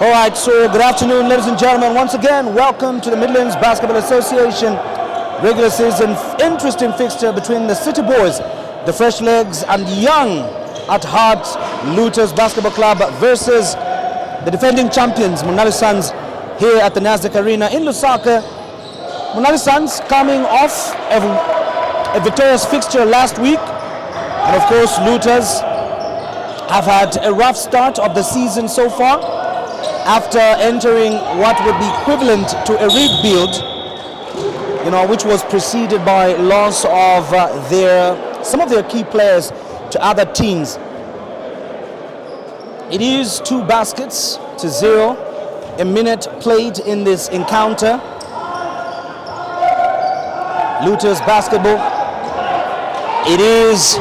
All right, so good afternoon, ladies and gentlemen. Once again, welcome to the Midlands Basketball Association regular season interesting fixture between the City Boys, the fresh legs and young at heart Looters Basketball Club versus the defending champions, Munali Suns, here at the Nasdaq Arena in Lusaka. Munali Suns coming off a victorious fixture last week, and of course Looters have had a rough start of the season so far, after entering what would be equivalent to a rebuild, which was preceded by loss of some of their key players to other teams. It is 2 baskets to 0, a minute played in this encounter. Looters basketball. It is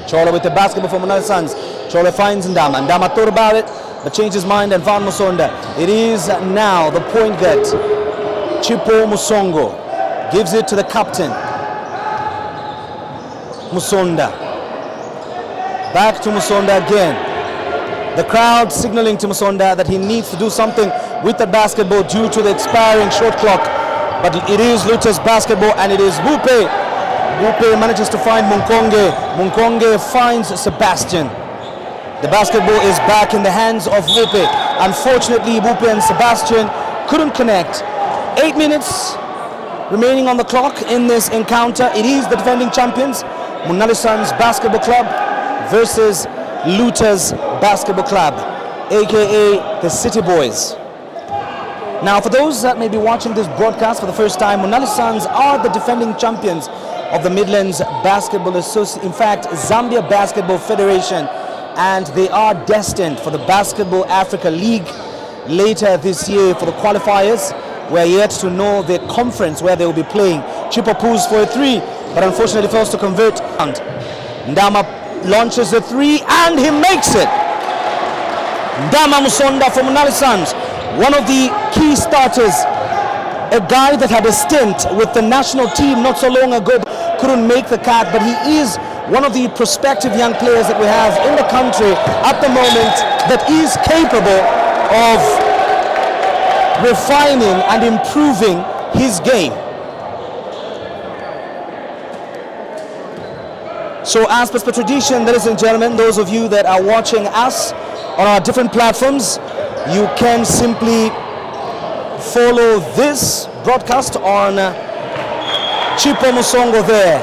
Chola with the basketball for Munali Suns. Chola finds Ndama. Ndama thought about it, but changed his mind and found Musonda. It is now the point guard, Chipo Musongo. Gives it to the captain, Musonda. Back to Musonda again. The crowd signaling to Musonda that he needs to do something with the basketball due to the expiring shot clock. But it is Looters basketball, and it is Bupe. Bupe manages to find Munkonge. Munkonge finds Sebastian. The basketball is back in the hands of Bupe. Unfortunately, Bupe and Sebastian couldn't connect. 8 minutes remaining on the clock in this encounter. It is the defending champions, Munali Suns Basketball Club versus Looters Basketball Club, aka the City Boys. Now, for those that may be watching this broadcast for the first time, Munali Suns are the defending champions of the Midlands Basketball Association, in fact, Zambia Basketball Federation, and they are destined for the Basketball Africa League later this year for the qualifiers. We're yet to know the conference where they will be playing. Chipo pulls for a 3, but unfortunately fails to convert. Ndama launches the 3 and he makes it. Ndama Musonda from Munali Suns, one of the key starters, a guy that had a stint with the national team not so long ago, couldn't make the cut, but he is one of the prospective young players that we have in the country at the moment that is capable of refining and improving his game. So as per tradition, ladies and gentlemen, those of you that are watching us on our different platforms, you can simply follow this broadcast on Chipo Musongo there,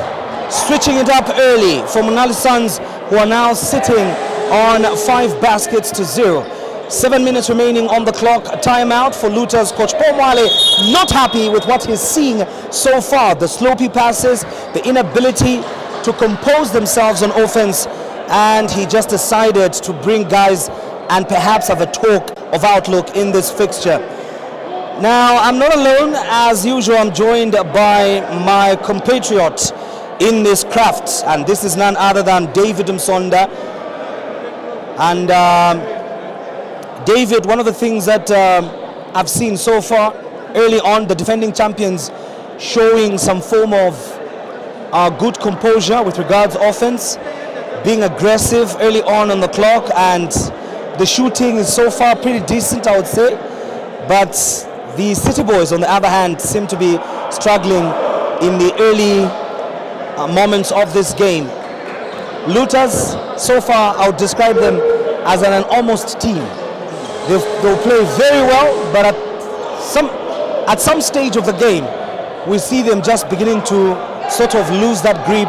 switching it up early for Munali Suns, who are now sitting on 5 baskets to 0. 7 minutes remaining on the clock. A timeout for Looters. Coach Paul Mwale not happy with what he's seeing so far. The sloppy passes, the inability to compose themselves on offense, and he just decided to bring guys and perhaps have a talk of outlook in this fixture. Now, I'm not alone. As usual, I'm joined by my compatriot in this craft, and this is none other than David Msonda. And David, one of the things that I've seen so far early on, the defending champions showing some form of good composure with regards to offense, being aggressive early on the clock, and the shooting is so far pretty decent, I would say. But the City Boys, on the other hand, seem to be struggling in the early moments of this game. Looters, so far, I would describe them as an almost team. They'll play very well, but at some stage of the game, we see them just beginning to sort of lose that grip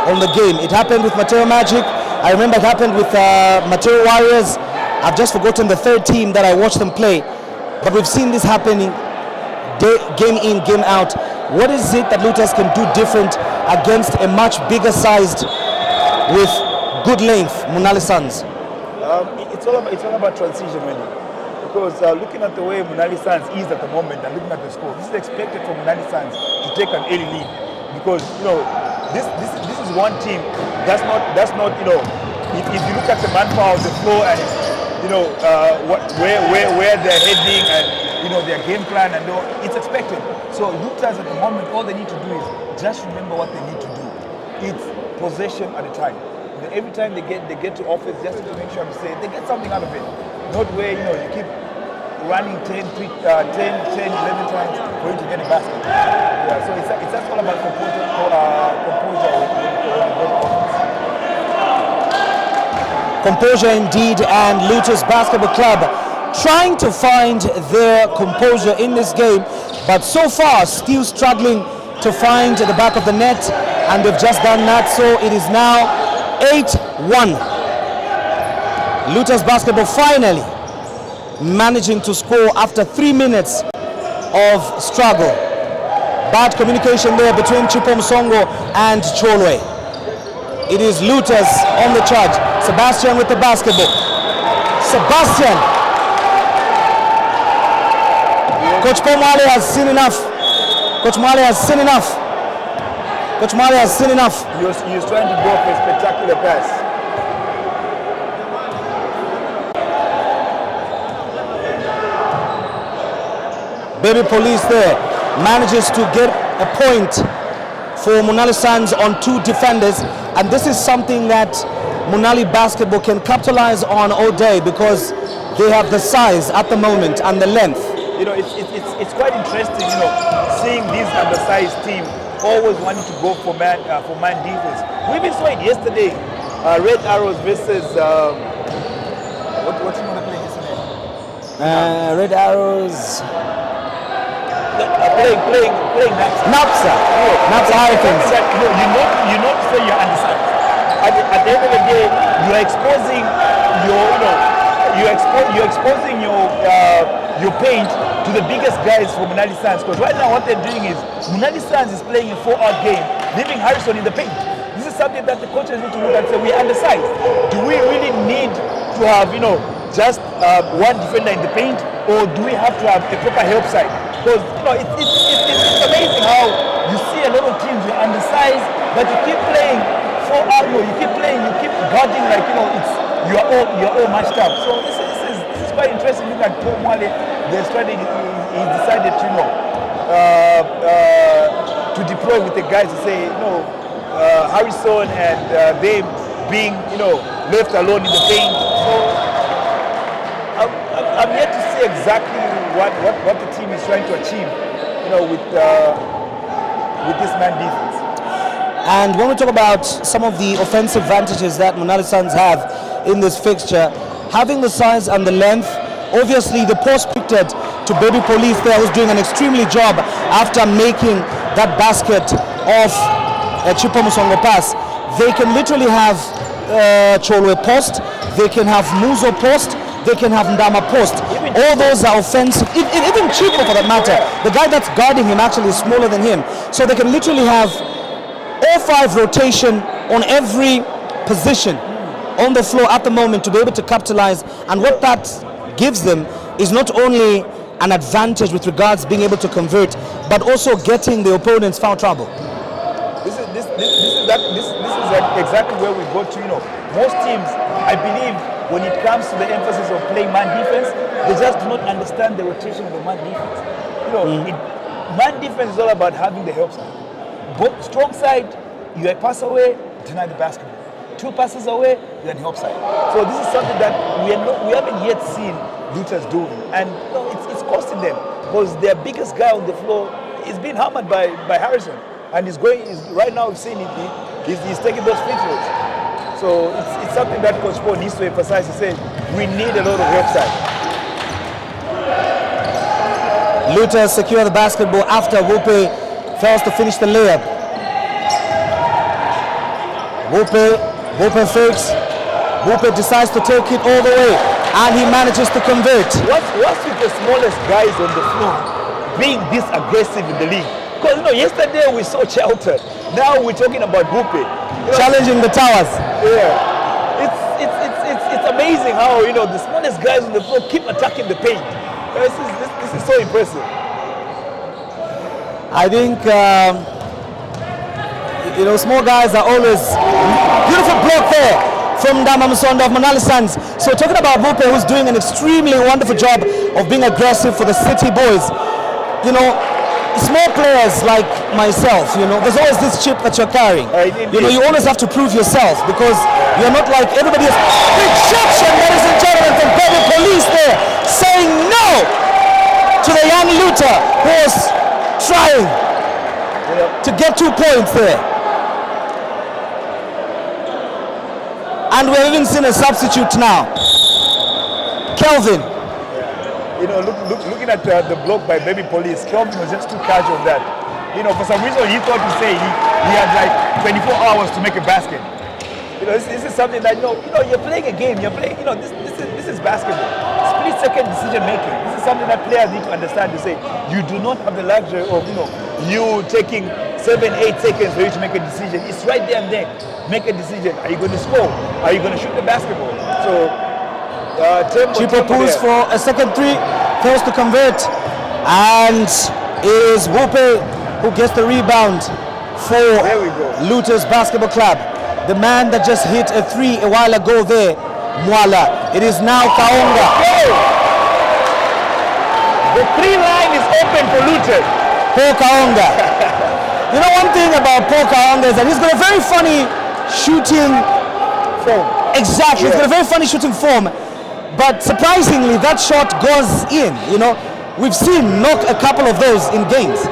on the game. It happened with Mateo Magic. I remember it happened with Mateo Warriors. I've just forgotten the third team that I watched them play. But we've seen this happening game in, game out. What is it that Looters can do different against a much bigger sized with good length Munali Suns? It's all about transition, really. Because looking at the way Munali Suns is at the moment and looking at the score, this is expected for Munali Suns to take an early lead. Because this is one team that's not if you look at the manpower of the floor and where they're heading and their game plan, and it's expected. So Looters at the moment, all they need to do is just remember what they need to do. It's possession at a time. every time they get to office, just to make sure to say they get something out of it. Not where you keep running 10, 11 times for you to get a basket. Yeah, so it's just all about composure Composure indeed, and Lutos Basketball Club trying to find their composure in this game, but so far still struggling to find the back of the net, and they've just done that, so it is now 8-1. Lutos Basketball finally managing to score after 3 minutes of struggle. Bad communication there between Chipo Msongo and Cholwe. It is Lutos on the charge. Sebastian with the basketball. Sebastian. Coach Munali has seen enough. Coach Munali has seen enough. Coach Munali has seen enough. He was trying to go for a spectacular pass. Baby Police there manages to get a point for Munali Suns on 2 defenders, and this is something that Munali Basketball can capitalize on all day because they have the size at the moment and the length. It's quite interesting, seeing this undersized team always wanting to go for man defense. We even saw it yesterday, Red Arrows versus what's the name of the play yesterday? Red Arrows. Playing Napsa. Napsa Hurricanes. You not say you're undersized. At the end of the day, you're exposing your paint to the biggest guys for Munali Suns. Because right now what they're doing is Munali Suns is playing a 4-out game, leaving Harrison in the paint. This is something that the coaches need to look at and say, we're undersized. Do we really need to have just one defender in the paint, or do we have to have a proper help side? Because it's amazing how you see a lot of teams you're undersized, but you keep playing 4-out. You keep guarding like you're all matched up. So this is quite interesting. Look at Paul Munali, their strategy. He decided to deploy with the guys to say Harrison and they being left alone in the paint. So I'm yet to see exactly what the team is trying to achieve, with this man defense. And when we talk about some of the offensive advantages that Munali Suns have in this fixture, having the size and the length, obviously the post picked to Baby Police there, who's doing an extremely job after making that basket off a Chipo Musongo pass. They can literally have Cholwe post, they can have Muzo post, they can have Ndama post. All those are offensive, even Chipo for that matter. The guy that's guarding him actually is smaller than him. So they can literally have all 5 rotation on every position on the floor at the moment to be able to capitalize. And what that gives them is not only an advantage with regards being able to convert, but also getting the opponents foul trouble. This is exactly where we go to. Most teams, I believe, when it comes to the emphasis of playing man defense, they just do not understand the rotation of the man defense. Man defense is all about having the help side. Both strong side, you're a pass away, deny the basketball. 2 passes away, you're on the help side. So this is something that we haven't yet seen Lutos doing, and it's costing them because their biggest guy on the floor is being hammered by Harrison, and right now we've seen it. He's taking those free throws. So it's something that Coach Paul needs to emphasize. He said we need a lot of help side. Lutos secure the basketball after Wupe fails to finish the layup. Wupe fakes. Wupe decides to take it all the way, and he manages to convert. What's with the smallest guys on the floor being this aggressive in the league? Because yesterday we saw Charlton. Now we're talking about Wupe challenging the towers. Yeah, it's amazing how the smallest guys on the floor keep attacking the paint. This is so impressive. I think small guys are always beautiful block there from Ndama Musonda of Munali Suns. So talking about Wupe, who's doing an extremely wonderful job of being aggressive for the City boys. small players like myself, there's always this chip that you're carrying. You always have to prove yourself because you're not like everybody else. Rejection, ladies and gentlemen, from Baby Police there, saying no to the young looter who was trying to get 2 points there. And we're even seeing a substitute now. Kelvin. Looking at the block by Baby Police, Kelvin was just too casual on that. For some reason he thought to say he had like 24 hours to make a basket. This is something that you're playing a game. You're playing. This is basketball. Split-second decision making. This is something that players need to understand. To say you do not have the luxury of you taking 7-8 seconds for you to make a decision. It's right there and then. Make a decision. Are you going to score? Are you going to shoot the basketball? So. Chipo pulls for a second three, fails to convert, and is Wupe who gets the rebound for Luters Basketball Club. The man that just hit a three a while ago there, Mwala. It is now Kaonga. The three line is open for Luters. Paul Kaonga. One thing about Paul Kaonga is that he's got a very funny shooting form. Exactly, he's got a very funny shooting form. But surprisingly, that shot goes in. We've seen knock a couple of those in games.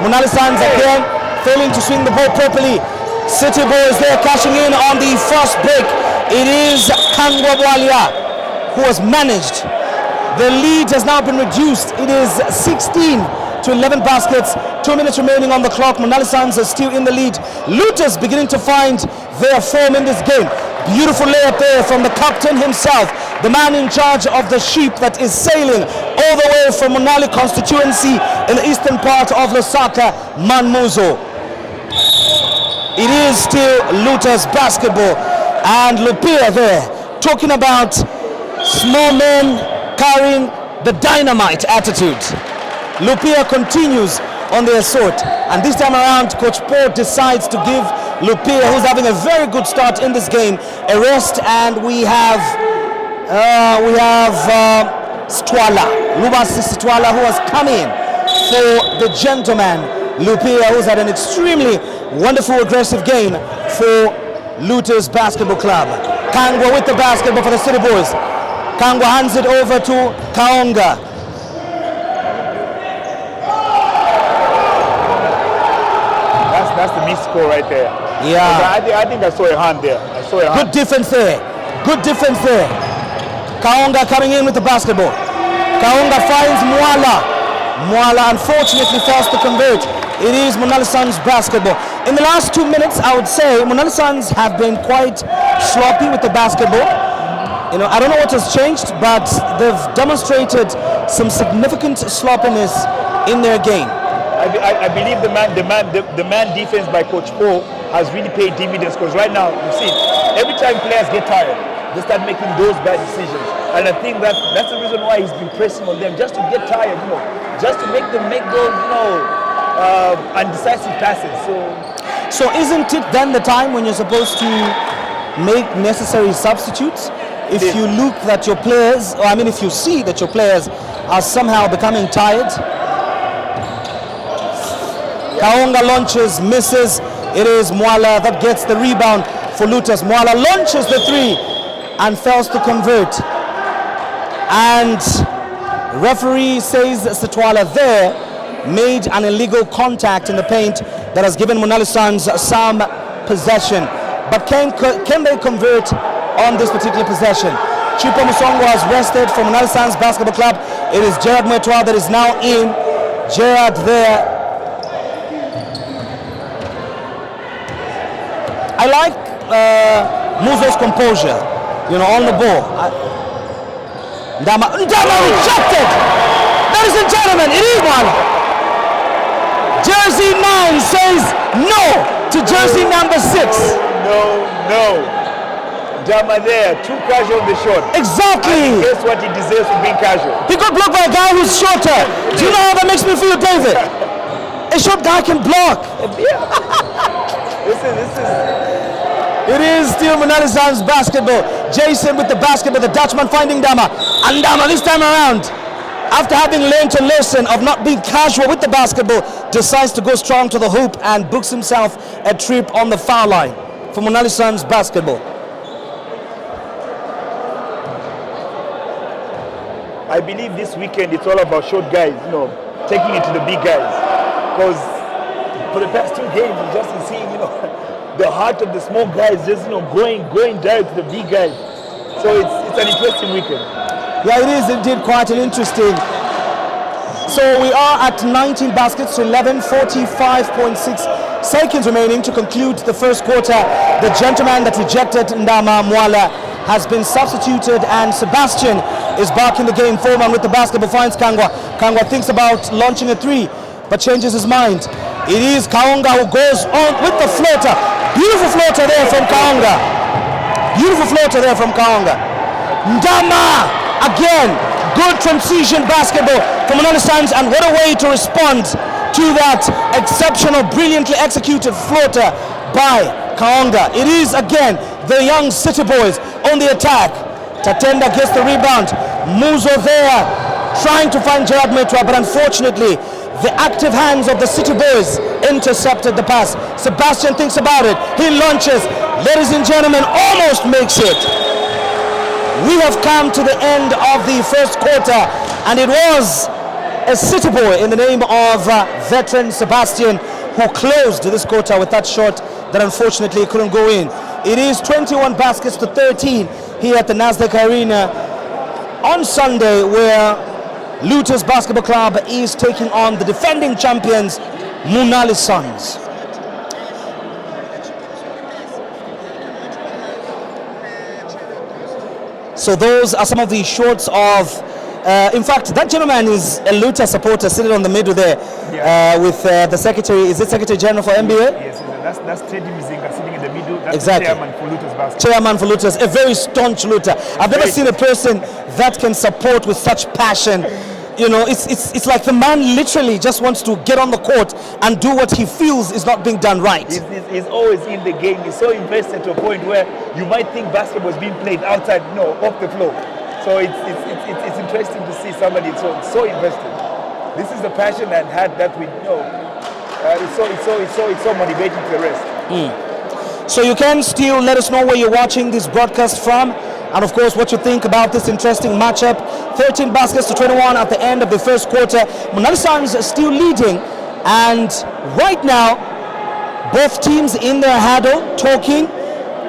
Munali Suns again failing to swing the ball properly. City Boys there cashing in on the first break. It is Kangwa Bwalia who has managed. The lead has now been reduced. It is 16 to 11 baskets. 2 minutes remaining on the clock. Munali Suns are still in the lead. Looters beginning to find their form in this game. Beautiful layup there from the captain himself, the man in charge of the sheep that is sailing all the way from Munali constituency in the eastern part of Lusaka, Manmuzo. It is still Luters basketball, and Lupia there talking about small men carrying the dynamite attitude. Lupia continues on the assault, and this time around Coach Paul decides to give Lupia, who's having a very good start in this game, a rest, and we have Stwala, Lubasi Stwala, who has come in for the gentleman Lupia, who's had an extremely wonderful aggressive game for Luters Basketball Club. Kangwa with the basketball for the City Boys. Kangwa hands it over to Kaonga. That's the missed score right there. Yeah. I think I saw a hand there. Good defense there. Good defense there. Kaonga coming in with the basketball. Kaonga finds Mwala. Mwala unfortunately fails to convert. It is Munali Suns basketball. In the last 2 minutes, I would say Munali Suns have been quite sloppy with the basketball. I don't know what has changed, but they've demonstrated some significant sloppiness in their game. I believe the man defense by Coach Paul has really paid dividends, because right now you see every time players get tired, they start making those bad decisions, and I think that's the reason why he's been pressing on them, just to get tired, just to make them make those undecisive passes. So isn't it then the time when you're supposed to make necessary substitutes? If you look at your players, or if you see that your players are somehow becoming tired. Kaonga launches, misses. It is Mwala that gets the rebound for Luters. Mwala launches the three and fails to convert. And referee says Sitwala there made an illegal contact in the paint that has given Munali Suns some possession. But can they convert on this particular possession? Chipo Musongo has rested for Munali Suns Basketball Club. It is Gerard Mwetwa that is now in. Gerard there. I like Muzo's composure, on the ball. Ndama rejected! Ladies and gentlemen, it is one. Jersey 9 says no to jersey number 6. No. Ndama there, too casual on the shot. Exactly. And guess what he deserves for being casual? He got blocked by a guy who's shorter. Do you know how that makes me feel, David? A short guy can block. It is still Munali Suns basketball. Jason with the basketball, the Dutchman finding Dama. And Dama this time around after having learned a lesson of not being casual with the basketball, decides to go strong to the hoop and books himself a trip on the foul line for Munali Suns basketball. I believe this weekend it's all about short guys, taking it to the big guys. Because for the past 2 games, we've just been seeing, the heart of the small guys just, going direct to the big guys. So it's an interesting weekend. Yeah, it is indeed quite an interesting. So we are at 19 baskets to 11, 45.6 seconds remaining to conclude the first quarter. The gentleman that rejected Ndama Mwala has been substituted, and Sebastian is back in the game. Foreman with the basketball finds Kangwa. Kangwa thinks about launching a three, but changes his mind. It is Kaonga who goes on with the floater. Beautiful floater there from Kaonga. Beautiful floater there from Kaonga. Ndama again. Good transition basketball from Munali Suns, and what a way to respond to that exceptional, brilliantly executed floater by Kaonga. It is again the young City Boys on the attack. Tatenda gets the rebound. Muzo there trying to find Gerard Metra, but unfortunately the active hands of the City Boys intercepted the pass. Sebastian thinks about it. He launches. Ladies and gentlemen, almost makes it. We have come to the end of the first quarter, and it was a City Boy in the name of veteran Sebastian who closed this quarter with that shot that unfortunately couldn't go in. It is 21 baskets to 13 here at the Nasdaq Arena on Sunday, where Lutos Basketball Club is taking on the defending champions Munali Suns. So those are some of the shots of, in fact, that gentleman is a Luta supporter sitting on the middle there, with the secretary. Is it Secretary General for MBA? Yes, that's Teddy Mzinga sitting in the middle. That's exactly. The chairman for Lutos Basketball. Chairman for Lutos, a very staunch Luta. I've never seen a person that can support with such passion. It's like the man literally just wants to get on the court and do what he feels is not being done right. He's always in the game. He's so invested to a point where you might think basketball is being played outside, off the floor. So it's interesting to see somebody so invested. This is the passion and heart that we know. It's so motivating to the rest. So you can still let us know where you're watching this broadcast from, and of course what you think about this interesting matchup. 13 baskets to 21 at the end of the first quarter. Munali Suns still leading, and right now both teams in their huddle talking,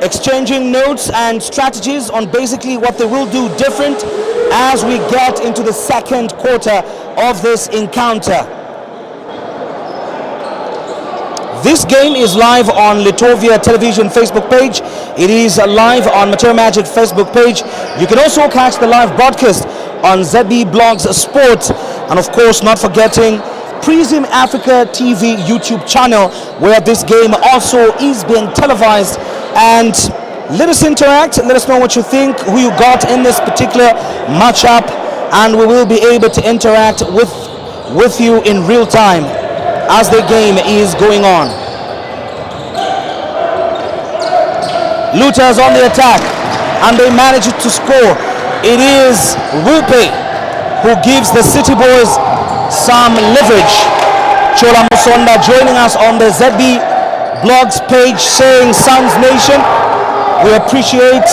exchanging notes and strategies on basically what they will do different as we get into the second quarter of this encounter. This game is live on Litovia Television Facebook page. It is live on Material Magic Facebook page. You can also catch the live broadcast on ZB Blogs Sport, and of course not forgetting Prism Africa TV YouTube channel, where this game also is being televised. And let us interact, let us know what you think, who you got in this particular matchup, and we will be able to interact with you in real time as the game is going on. Lutas on the attack, and they manage to score. It is Rupe who gives the City Boys some leverage. Chola Musonda joining us on the ZB Blogs page saying, Suns Nation, we appreciate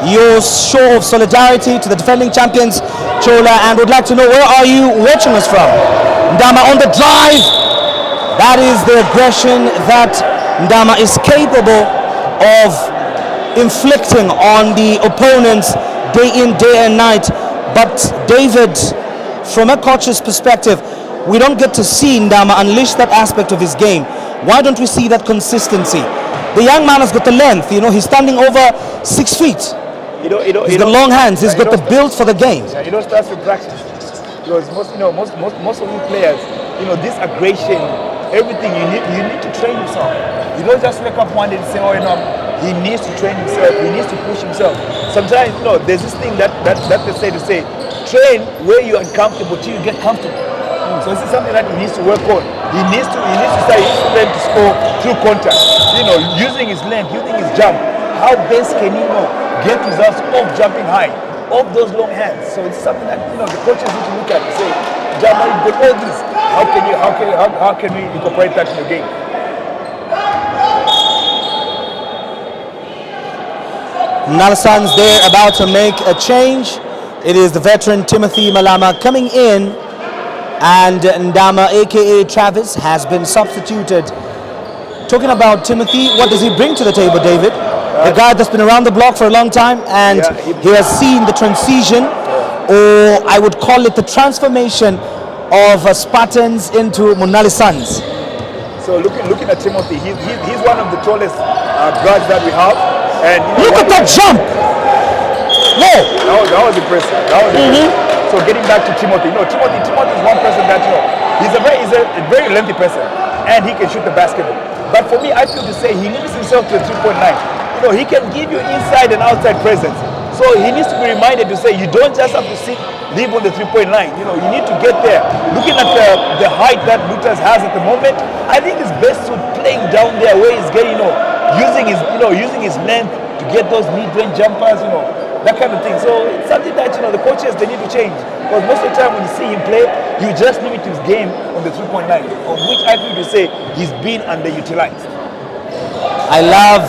your show of solidarity to the defending champions, Chola, and would like to know, where are you watching us from? Ndama on the drive. That is the aggression that Ndama is capable of inflicting on the opponents day in, day and night. But David, from a coach's perspective, we don't get to see Ndama unleash that aspect of his game. Why don't we see that consistency? The young man has got the length, he's standing over 6 feet. He's got long hands, he's got the build for the game. Yeah, it all starts with practice. Because most of you players, this aggression, everything, you need to train yourself. You don't just wake up one day and say, he needs to train himself, he needs to push himself. Sometimes, there's this thing that they say, train where you're uncomfortable till you get comfortable. So this is something that he needs to work on. He needs to learn to score through contact. Using his length, using his jump. How best can he get results off jumping high? off those long hands. So it's something that the coaches need to look at and say, Jama, you've got all this. How can we incorporate that in the game? Munali Suns, they're about to make a change. It is the veteran Timothy Malama coming in, and Ndama, aka Travis, has been substituted. Talking about Timothy, what does he bring to the table, David? A guy that's been around the block for a long time, and he has seen the transition, or I would call it the transformation of Spartans into Munali Suns. So looking at Timothy, he's one of the tallest guards that we have. And look at that jump! Whoa! That was impressive. So getting back to Timothy, Timothy is one person that he's a very lengthy person, and he can shoot the basketball. But for me, I feel to say he limits himself to a 3.9. He can give you inside and outside presence. So he needs to be reminded to say you don't just have to live on the 3.9. You need to get there. Looking at the height that Lutas has at the moment, I think it's best to playing down there where he's getting, using his length to get those mid-range jumpers, that kind of thing. So it's something that the coaches, they need to change, because most of the time when you see him play, you just limit his game on the 3.9, of which I feel to say he's been underutilized. I love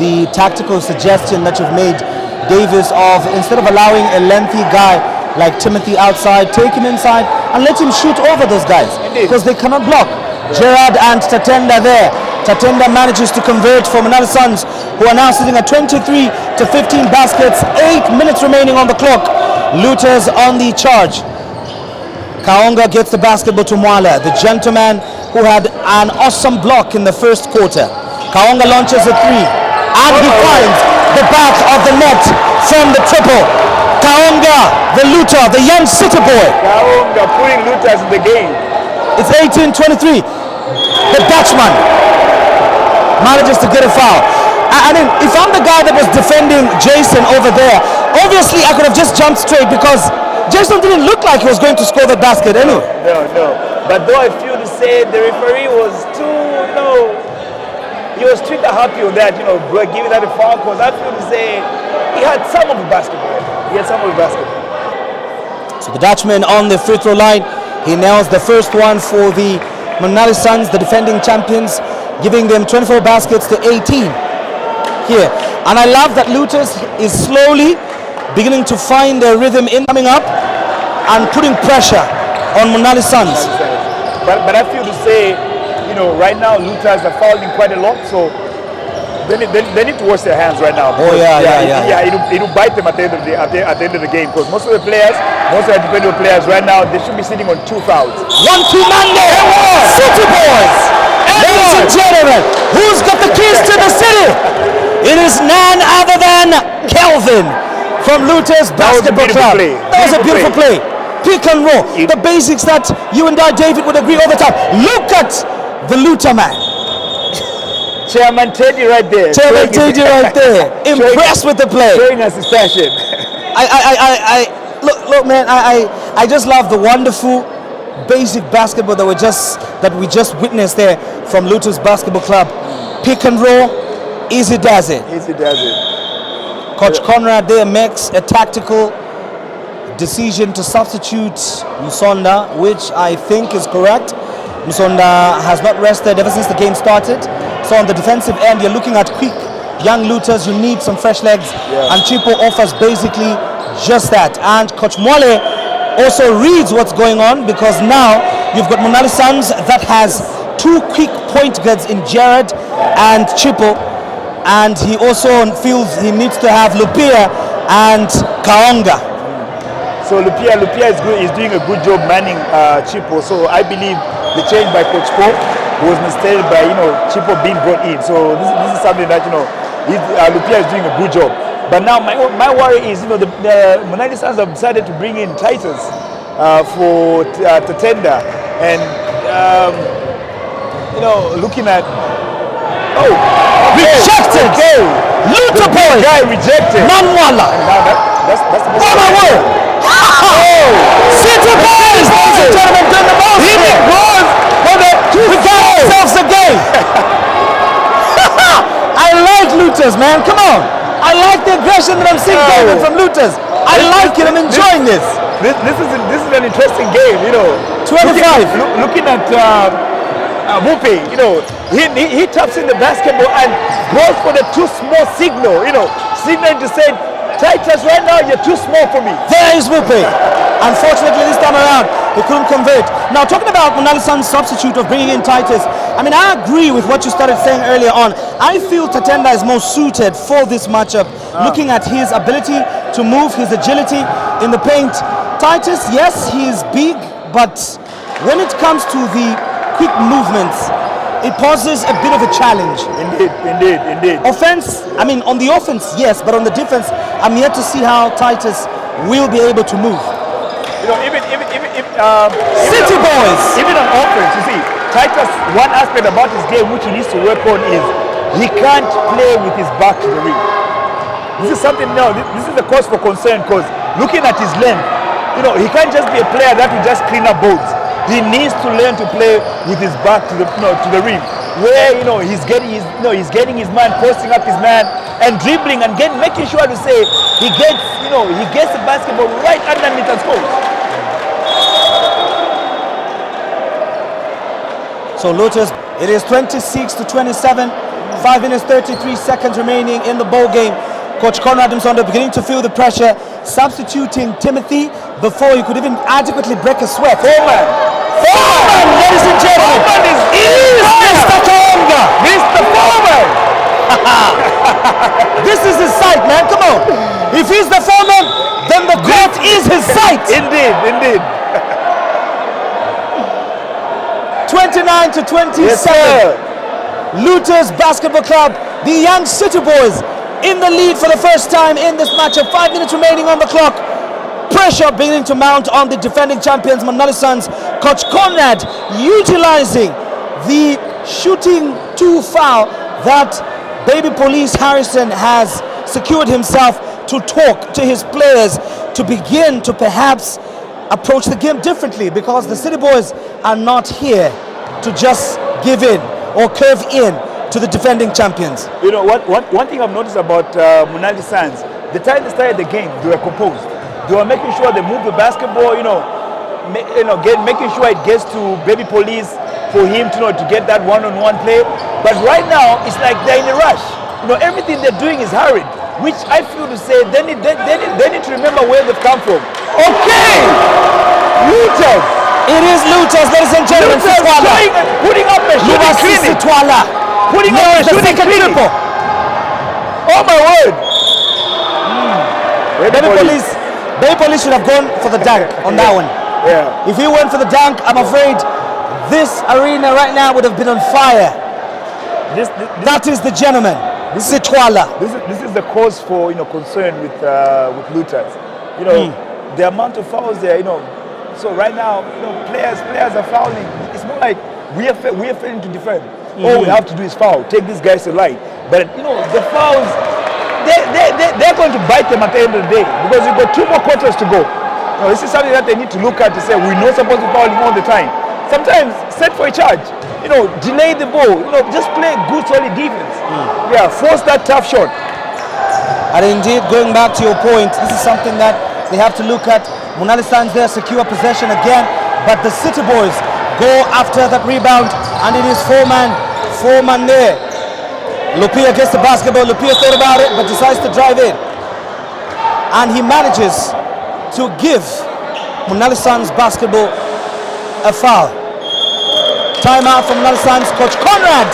the tactical suggestion that you've made, Davis, of instead of allowing a lengthy guy like Timothy outside, take him inside and let him shoot over those guys, because they cannot block. Gerard and Tatenda there. Tatenda manages to convert for Munali Suns, who are now sitting at 23 to 15 baskets, 8 minutes remaining on the clock. Looters on the charge. Kaonga gets the basketball to Mwala, the gentleman who had an awesome block in the first quarter. Kaonga launches a three, and he finds the back of the net from the triple. Kaonga, the looter, the young city boy. Kaonga putting Looters in the game. It's 18-23. The Dutchman manages to get a foul. I mean, if I'm the guy that was defending Jason over there, obviously I could have just jumped straight, because Jason didn't look like he was going to score the basket anyway. No. But though I feel to say the referee was he was trigger happy on that, giving that a foul, because I feel to say he had some of the basketball. So the Dutchman on the free throw line, he nails the first one for the Munali Suns, the defending champions, giving them 24 baskets to 18 here. And I love that Looters is slowly beginning to find their rhythm in coming up and putting pressure on Munali Suns. But I feel to say, right now Looters are fouling quite a lot, so they need to wash their hands right now. It'll bite them at the end of the game, because most of the defensive players right now, they should be sitting on 2 fouls. 1-2 Monday, City Boys. Ladies and gentlemen, who's got the keys to the city? It is none other than Kelvin from Looters Basketball Club. That was a beautiful play. Pick and roll. The basics that you and I, David, would agree all the time. Look at the Looter man. Chairman Teddy right there. Impressed with the play. Showing us his passion. Look, man. I just love the wonderful basic basketball that we just witnessed there from Looters Basketball Club. Pick and roll, easy does it. Coach Conrad there makes a tactical decision to substitute Musonda, which I think is correct. Musonda has not rested ever since the game started. So on the defensive end, you're looking at quick young Looters. You need some fresh legs, and Chipo offers basically just that. And Coach Mwale also reads what's going on, because now you've got Munali Suns that has 2 quick point guards in Jared and Chipo, and he also feels he needs to have Lupia and Kaonga. So Lupia is doing a good job manning Chipo. So I believe the change by Coach Pope was instead by Chipo being brought in. So this is something that Lupia is doing a good job. But now my worry is the Munali Suns have decided to bring in Titus for Tatenda, and looking at rejected. Looter boy guy rejected. Manwala. That's the Oh my word! City Boys, ladies and gentlemen, done the most. He goes for the 2 themselves again. I like Looters, man. Come on. I like the aggression that I'm seeing, David, from Looters. I like it. I'm enjoying this. This is an interesting game, you know. 25. Looking at Mupe, you know, he taps in the basketball and goes for the too small signal, you know, signaling to say, Titus, right now you're too small for me. There is Mupe. Unfortunately, this time around, he couldn't convert. Now, talking about Munali-san's substitute of bringing in Titus, I mean, I agree with what you started saying earlier on. I feel Tatenda is most suited for this matchup, looking at his ability to move, his agility in the paint. Titus, yes, he is big, but when it comes to the quick movements, it poses a bit of a challenge. Indeed. Offense, I mean, on the offense, yes, but on the defense, I'm yet to see how Titus will be able to move. You know, even City boys! Even on offense, you see, Titus, one aspect about his game which he needs to work on is he can't play with his back to the ring. This is something now, this is a cause for concern because looking at his length, you know, he can't just be a player that will just clean up boards. He needs to learn to play with his back to the rim, where he's getting his man, posting up his man, and dribbling and making sure to say he gets the basketball right underneath and scores. So Lotus, it is 26-27, 5 minutes 33 seconds remaining in the ball game. Coach Conrad himself beginning to feel the pressure, substituting Timothy before he could even adequately break a sweat. Foreman, ladies and gentlemen, Foreman is Mr. Kaonga. Mr. Foreman. This is his site, man. Come on. If he's the foreman, then the court is his site. Indeed. 29-27. Yes, sir. Looters Basketball Club, the young City Boys, in the lead for the first time in this matchup. 5 minutes remaining on the clock. Pressure beginning to mount on the defending champions, Munali Suns. Coach Conrad utilizing the shooting 2 foul that Baby Police Harrison has secured himself to talk to his players to begin to perhaps approach the game differently, because the City Boys are not here to just give in or curve in to the defending champions. You know what? One thing I've noticed about Munali Suns, the time they started the game, they were composed. They were making sure they move the basketball. Making sure it gets to Baby Police for him to get that one-on-one play. But right now, it's like they're in a rush. You know, everything they're doing is hurried, which I feel to say they need to remember where they've come from. Okay, Looters. It is Looters, ladies and gentlemen. Putting up a shooting clinic. Putting up a shooting clinic. Oh my word! Baby Police should have gone for the dunk on that one. Yeah. If he went for the dunk, I'm afraid this arena right now would have been on fire. That is the gentleman, Sitwala. This is the cause for concern with Looters. The amount of fouls there. So right now, players are fouling. It's more like we are failing to defend. All we have to do is foul. Take these guys to light. But the fouls, they're going to bite them at the end of the day, because we've got 2 more quarters to go. This is something that they need to look at to say we're not supposed to foul all the time. Sometimes set for a charge. Delay the ball. Just play good solid defense. Yeah, force that tough shot. And indeed, going back to your point, this is something that they have to look at. Munali stands there, secure possession again, but the City Boys go after that rebound, and it is four-man there. Lupia gets the basketball. Lupia thought about it, but decides to drive in, and he manages to give Munali Suns basketball a foul. Timeout from Munali Suns. Coach Conrad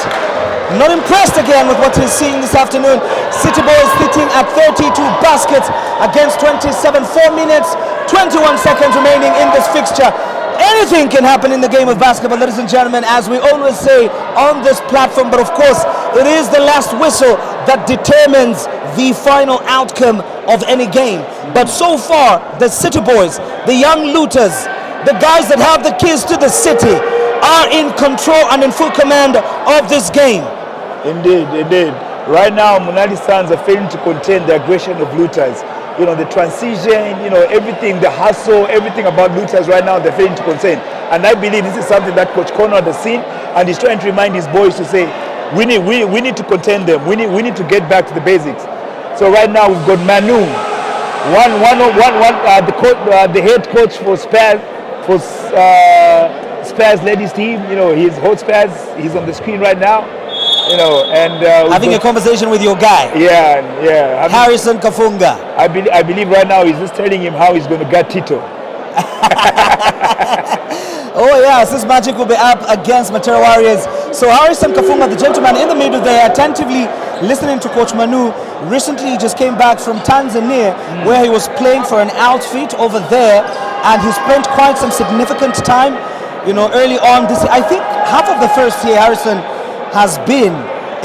not impressed again with what he's seeing this afternoon. City Boys sitting at 32 baskets against 27. 4 minutes, 21 seconds remaining in this fixture. Anything can happen in the game of basketball, ladies and gentlemen, as we always say on this platform. But of course, it is the last whistle that determines the final outcome of any game. But so far, the City Boys, the young Looters, the guys that have the keys to the city, are in control and in full command of this game. Indeed. Right now, Munali Suns are failing to contain the aggression of Looters. The transition, everything, the hustle, everything about Looters right now, they're failing to contain. And I believe this is something that Coach Conrad has seen, and he's trying to remind his boys to say, we need to contain them. We need to get back to the basics. So right now we've got Manu the head coach for Spurs ladies team. You know, he's hot Spurs. He's on the screen right now. You know, and having a conversation with your guy. Yeah. Harrison Kafunga. I believe right now he's just telling him how he's going to get Tito. Oh yes, this magic will be up against Matera Warriors. So Harrison Kafunga, the gentleman in the middle there, attentively listening to Coach Manu. Recently he just came back from Tanzania where he was playing for an outfit over there, and he spent quite some significant time, you know, early on this. I think half of the first year Harrison has been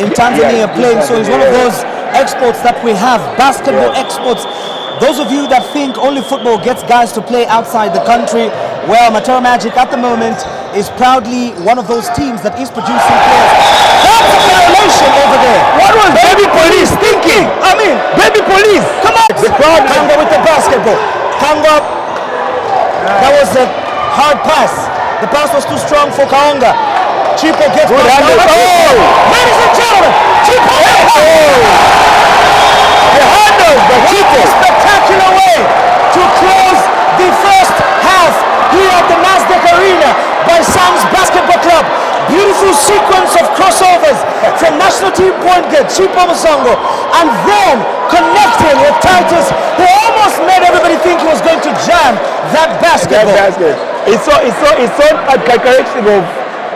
in Tanzania playing, so he's one of those exports that we have, basketball exports. Those of you that think only football gets guys to play outside the country, well, Matera Magic at the moment is proudly one of those teams that is producing players. That's a violation over there. What was Baby Police thinking? I mean, Baby Police! Come on! The crowd. Kanga with the basketball. Kanga, that was a hard pass. The pass was too strong for Kaonga. Chipo gets good handle. Oh! Ladies and gentlemen, Chipo! The handle, the Chipo! Spectacular way to close the first half here at the Nasdaq Arena by Sam's Basketball Club. Beautiful sequence of crossovers from national team point guard Chipo Musongo, and then connecting with Titus. They almost made everybody think he was going to jam that basketball. That basket. It's so characteristic of,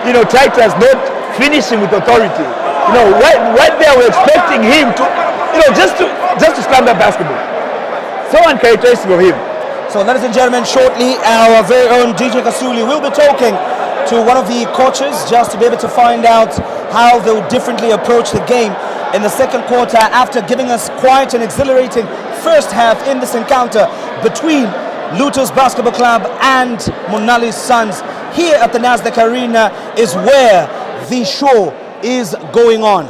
you know, Titus not finishing with authority. You know, right there we're expecting him to, you know, just to slam that basketball. So uncharacteristic of him. So ladies and gentlemen, shortly our very own DJ Kasuli will be talking to one of the coaches just to be able to find out how they'll differently approach the game in the second quarter after giving us quite an exhilarating first half in this encounter between Luto's Basketball Club and Munali's Sons. Here at the Nasdaq Arena is where the show is going on.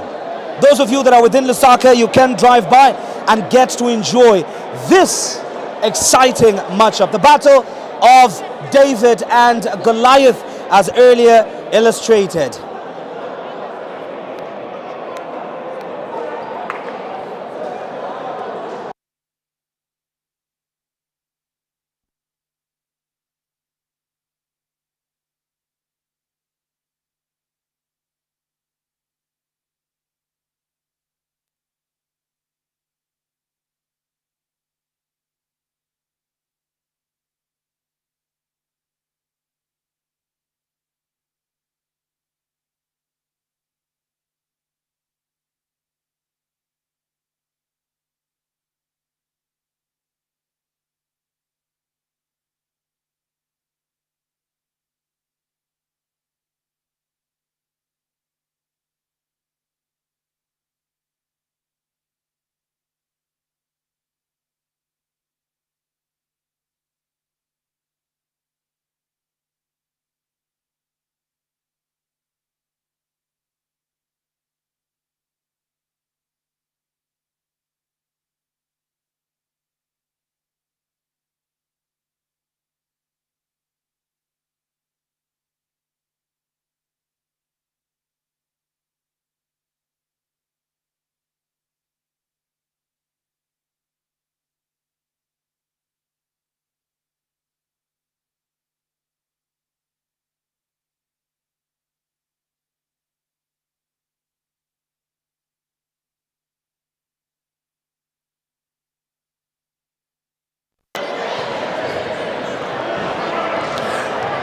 Those of you that are within Lusaka, you can drive by and get to enjoy this exciting matchup. The battle of David and Goliath, as earlier illustrated.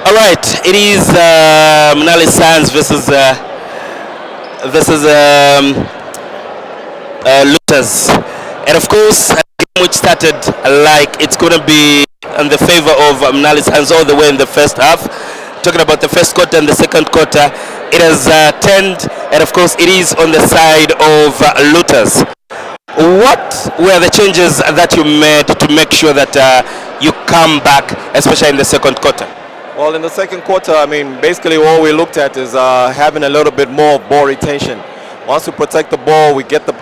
All right, it is Munali Sons versus Lutas, and of course, a game which started like it's going to be in the favor of Munali Sons all the way in the first half. Talking about the first quarter and the second quarter, it has turned, and of course, it is on the side of Lutas. What were the changes that you made to make sure that you come back, especially in the second quarter? Well, in the second quarter, I mean, basically what we looked at is having a little bit more ball retention. Once we protect the ball, we get the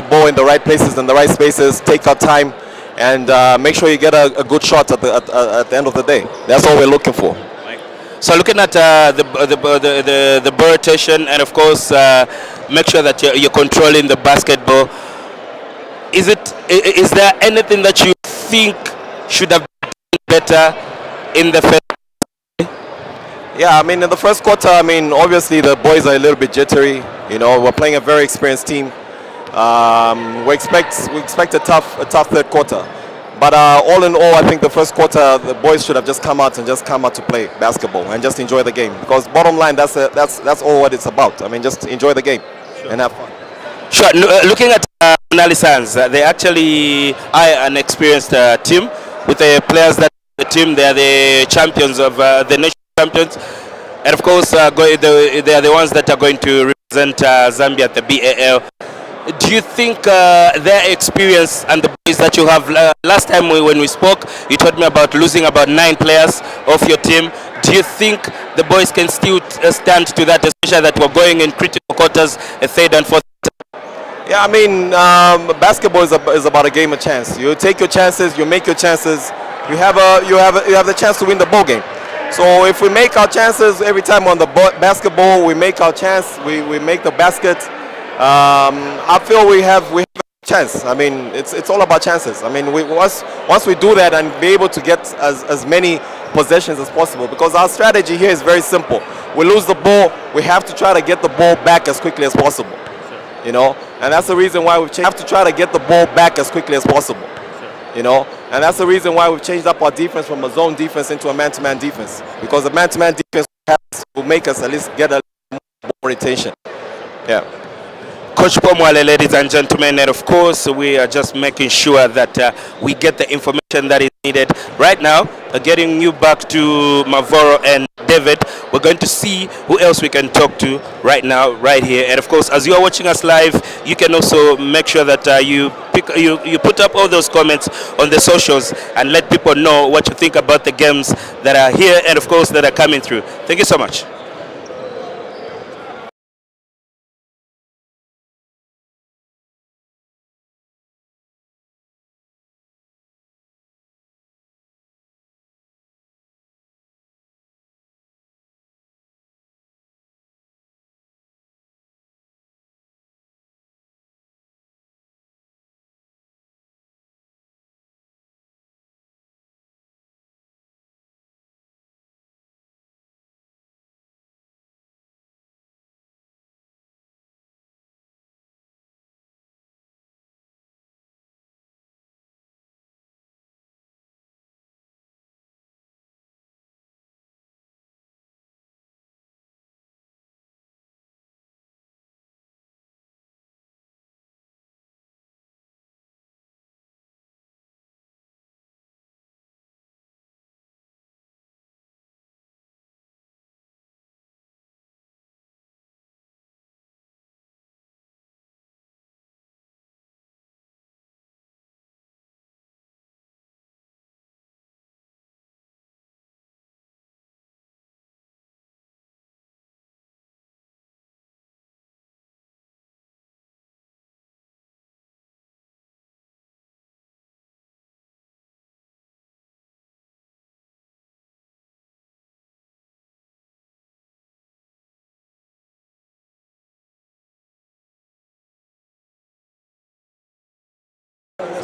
ball in the right places and the right spaces, take our time, and make sure you get a good shot at the end of the day. That's all we're looking for. So looking at the ball rotation, and of course make sure that you're controlling the basketball. Is there anything that you think should have been better in the first? Yeah, I mean, in the first quarter, I mean, obviously the boys are a little bit jittery. You know, we're playing a very experienced team. We expect a tough third quarter. But all in all, I think the first quarter, the boys should have just come out to play basketball and just enjoy the game. Because bottom line, that's all what it's about. I mean, just enjoy the game and have fun. Sure. Looking at Munali Suns, they actually are an experienced team with the players that the team. They are the champions of the national champions, and of course, they are the ones that are going to represent Zambia at the BAL. Do you think their experience and the boys that you have? Last time when we spoke, you told me about losing about 9 players of your team. Do you think the boys can still stand to that, especially that we're going in critical quarters, a third and fourth? Yeah, I mean, basketball is about a game of chance. You take your chances, you make your chances. You have the chance to win the ball game. So if we make our chances every time on the basketball, we make our chance, we make the basket. I feel we have a chance. I mean, it's all about chances. I mean, once we do that and be able to get as many possessions as possible, because our strategy here is very simple. We lose the ball, we have to try to get the ball back as quickly as possible. You know, and that's the reason why we've have to try to get the ball back as quickly as possible. You know, and that's the reason why we've changed up our defense from a zone defense into a man-to-man defense, because the man-to-man defense will make us at least get a little more retention. Yeah. Coach Pomwale, ladies and gentlemen, and of course we are just making sure that we get the information that is needed. Right now, getting you back to Mavoro and David, we're going to see who else we can talk to right now, right here. And of course, as you are watching us live, you can also make sure that you put up all those comments on the socials and let people know what you think about the games that are here and of course that are coming through. Thank you so much.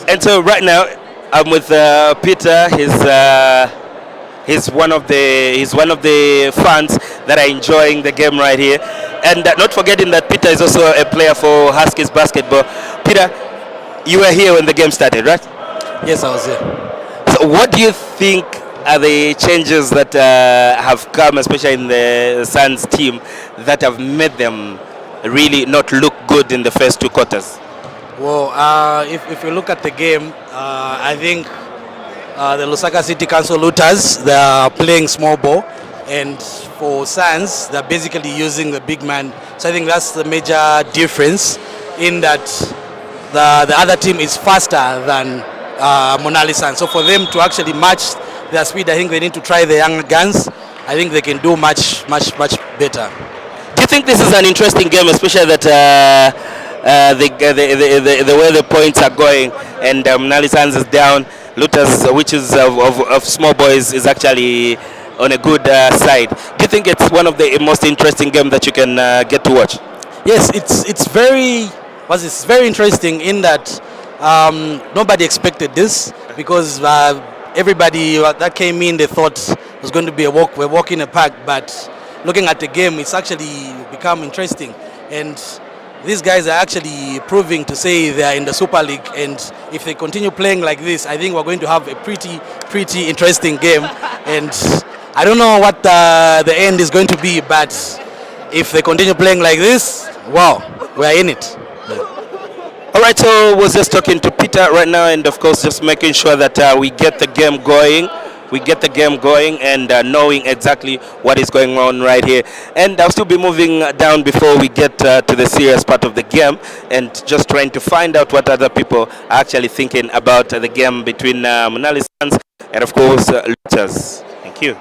And so right now I'm with Peter. He's one of the fans that are enjoying the game right here, and not forgetting that Peter is also a player for Huskies basketball. Peter, you were here when the game started, right? Yes, I was here. So what do you think are the changes that have come, especially in the Suns team, that have made them really not look good in the first 2 quarters? Well, if you look at the game, I think the Lusaka City Council Looters, they are playing small ball, and for Suns, they're basically using the big man. So I think that's the major difference, in that the other team is faster than Munali Suns. So for them to actually match their speed, I think they need to try the young guns. I think they can do much better. Do you think this is an interesting game, especially that the way the points are going, and Munali Suns is down, Looters, which is of small boys, is actually on a good side? Do you think it's one of the most interesting games that you can get to watch? Yes, it's very interesting in that Nobody expected this because everybody that came in, they thought it was going to be a walk in the park. But looking at the game, it's actually become interesting. And these guys are actually proving to say they are in the Super League. And if they continue playing like this, I think we're going to have a pretty interesting game. And I don't know what the end is going to be, but if they continue playing like this, wow, we're in it. All right, so we're just talking to Peter right now, and of course just making sure that we get the game going. We get the game going and knowing exactly what is going on right here. And I'll still be moving down before we get to the serious part of the game and just trying to find out what other people are actually thinking about the game between Munali Suns and of course Luchas. Thank you.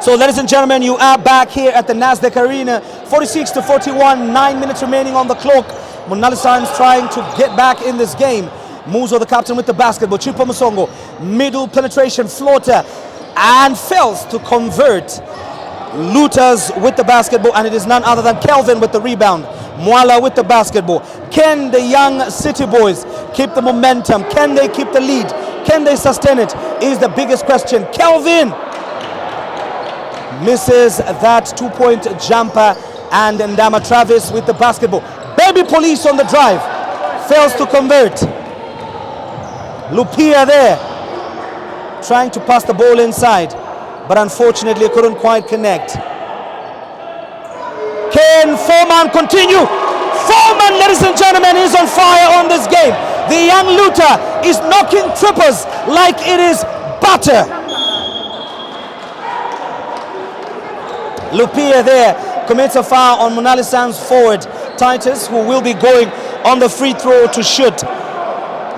So ladies and gentlemen, you are back here at the Nasdaq Arena. 46-41, 9 minutes remaining on the clock. Munali Suns trying to get back in this game. Muzo, the captain, with the basketball. Chipo Musongo, middle penetration floater, and fails to convert. Lutas with the basketball, and it is none other than Kelvin with the rebound. Mwala with the basketball. Can the young City Boys keep the momentum? Can they keep the lead? Can they sustain it? Is the biggest question. Kelvin misses that two-point jumper, and Ndama Travis with the basketball. Baby Police on the drive, fails to convert. Lupia there, trying to pass the ball inside, but unfortunately couldn't quite connect. Can Foreman continue? Foreman, ladies and gentlemen, is on fire on this game. The young looter is knocking trippers like it is butter. Lupia there commits a foul on Munali Suns forward Titus, who will be going on the free throw to shoot.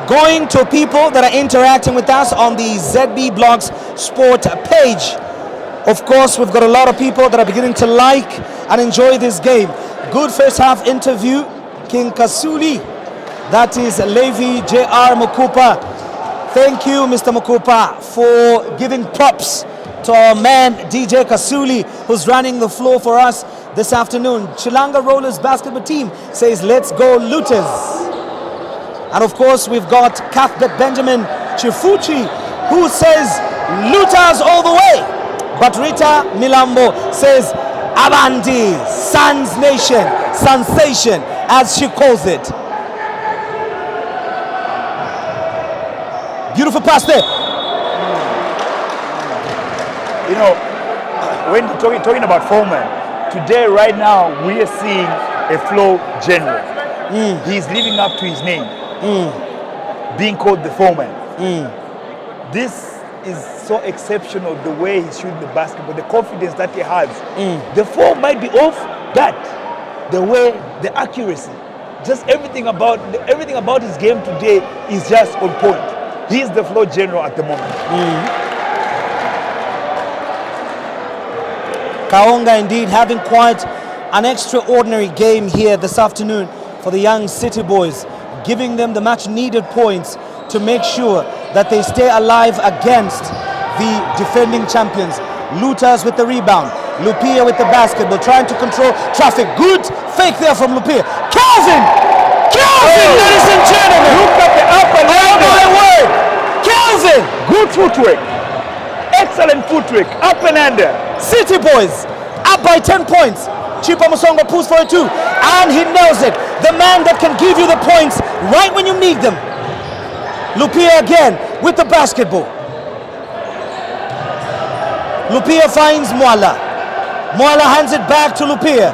Going to people that are interacting with us on the ZB Blogs Sport page. Of course, we've got a lot of people that are beginning to like and enjoy this game. Good first half interview. King Kasuli, that is Levi J.R. Mukupa. Thank you, Mr. Mukupa, for giving props to our man DJ Kasuli, who's running the floor for us this afternoon. Chilanga Rollers basketball team says, let's go Looters. And of course, we've got Cuthbert Benjamin Chifuchi, who says Looters all the way. But Rita Milambo says Abandi, Suns Nation, sensation, as she calls it. Beautiful pass there. You know, when talking about foreman, today, right now, we are seeing a flow general. He's living up to his name, being called the foreman. This is so exceptional, the way he's shooting the basketball, the confidence that he has. The form might be off, but the way, the accuracy, just everything about his game today is just on point. He's the floor general at the moment. Kaonga indeed having quite an extraordinary game here this afternoon for the young City Boys, giving them the much needed points to make sure that they stay alive against the defending champions. Lutas with the rebound, Lupia with the basketball, trying to control traffic. Good fake there from Lupia. Kelvin, ladies and gentlemen. Look at the up and Oh my word! Kelvin! good footwork, excellent footwork, up and under. City Boys up by 10 points. Chipa Musongo pulls for it too, and he knows it. The man that can give you the points right when you need them. Lupia again with the basketball. Lupia finds Mwala. Mwala hands it back to Lupia.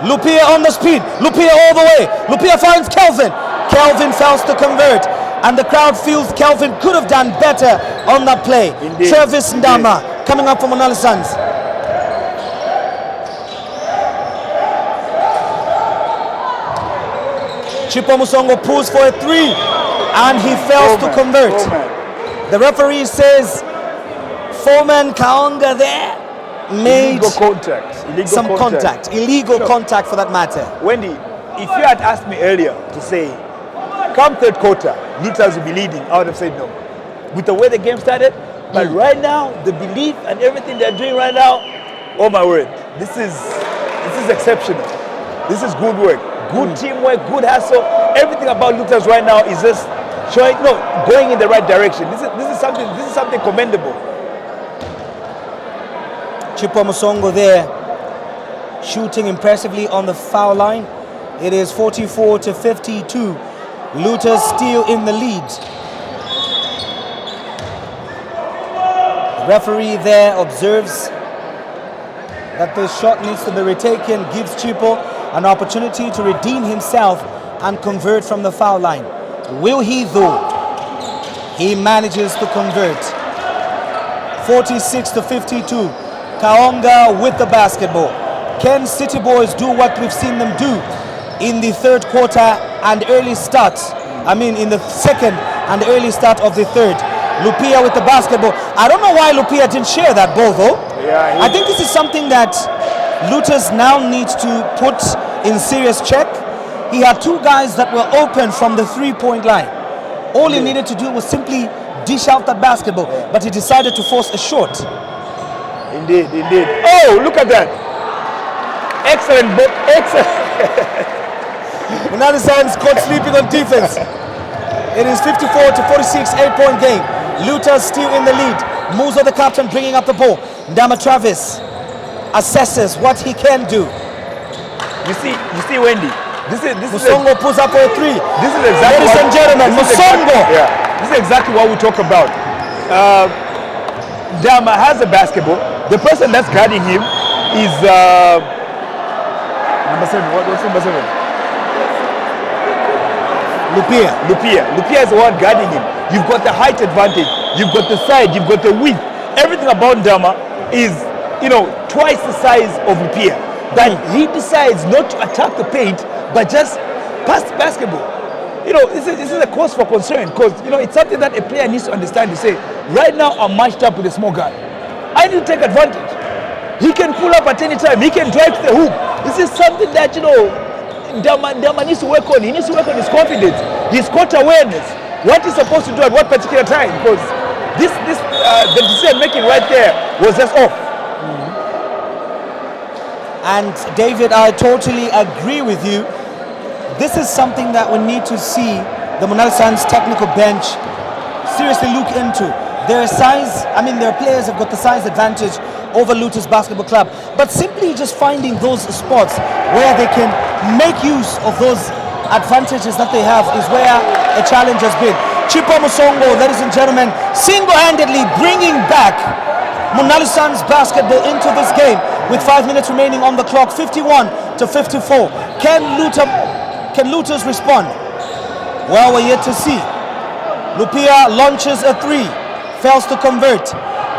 Lupia on the speed. Lupia all the way. Lupia finds Kelvin. Kelvin fails to convert, and the crowd feels Kelvin could have done better on that play. Indeed. Travis Ndama coming up from Munali Suns. Chipo Musongo pulls for a three, and he fails to convert. The referee says Foreman Kaonga there made Illegal contact. illegal contact for that matter. Wendy, if you had asked me earlier to say, come third quarter, Lutas will be leading, I would have said no. With the way the game started, but right now, the belief and everything they're doing right now, oh my word, this is exceptional. This is good work, good teamwork, good hustle. Everything about Lutas right now is just showing, going in the right direction. This is something commendable. Chipo Musongo there shooting impressively on the foul line. It is 44-52. Lutas still in the lead. The referee there observes that the shot needs to be retaken, gives Chipo an opportunity to redeem himself and convert from the foul line. Will he though? He manages to convert. 46-52. Kaonga with the basketball. Can City Boys do what we've seen them do in the third quarter and early start? In the second and early start of the third. Lupia with the basketball. I don't know why Lupia didn't share that ball though. Yeah, I think this is something that Lutas now needs to put in serious check. He had two guys that were open from the three-point line. All he needed to do was simply dish out that basketball, but he decided to force a shot. Indeed. Oh, look at that. Excellent. Munali Suns caught sleeping on defense. It is 54-46, 8-point game. Lutas still in the lead. Muzo, the captain, bringing up the ball. Ndama Travis assesses what he can do. You see, Wendy. Musongo pulls up for a three. This is exactly. Ladies and gentlemen, Musongo. This is exactly what we talk about. Ndama has a basketball. The person that's guarding him is number 7. What's number 7? Lupia is the one guarding him. You've got the height advantage. You've got the side. You've got the width. Everything about Ndama is, twice the size of Lupia. But he decides not to attack the paint, but just pass the basketball. This is a cause for concern because, it's something that a player needs to understand to say, right now I'm matched up with a small guy. I need to take advantage. He can pull up at any time. He can drive to the hoop. This is something that, Ndama needs to work on. He needs to work on his confidence, his court awareness, what he's supposed to do at what particular time, because the decision making right there was just off. And David, I totally agree with you. This is something that we need to see the Munali Suns technical bench seriously look into. Their size, their players have got the size advantage over Lutas Basketball Club, but simply just finding those spots where they can make use of those advantages that they have is where a challenge has been. Chipo Musongo, ladies and gentlemen, single-handedly bringing back Munali Suns basketball into this game with 5 minutes remaining on the clock, 51-54. Can Luters respond? Well, we're yet to see. Lupia launches a three, fails to convert,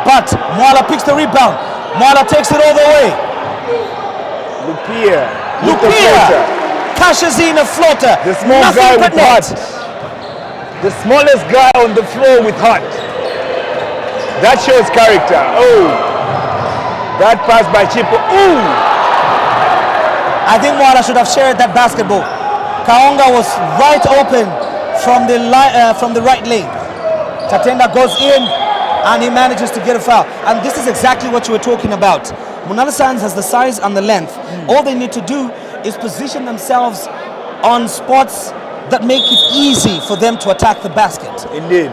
but Mwala picks the rebound. Mwala takes it all the way. Lupia cashes in a floater. The small Nothing guy but with net. heart. The smallest guy on the floor with heart. That shows character. Oh, that pass by Chipo. Ooh. I think Mwala should have shared that basketball. Kaonga was right open from the right lane. Tatenda goes in and he manages to get a foul. And this is exactly what you were talking about. Munali Suns has the size and the length. All they need to do is position themselves on spots that make it easy for them to attack the basket. Indeed.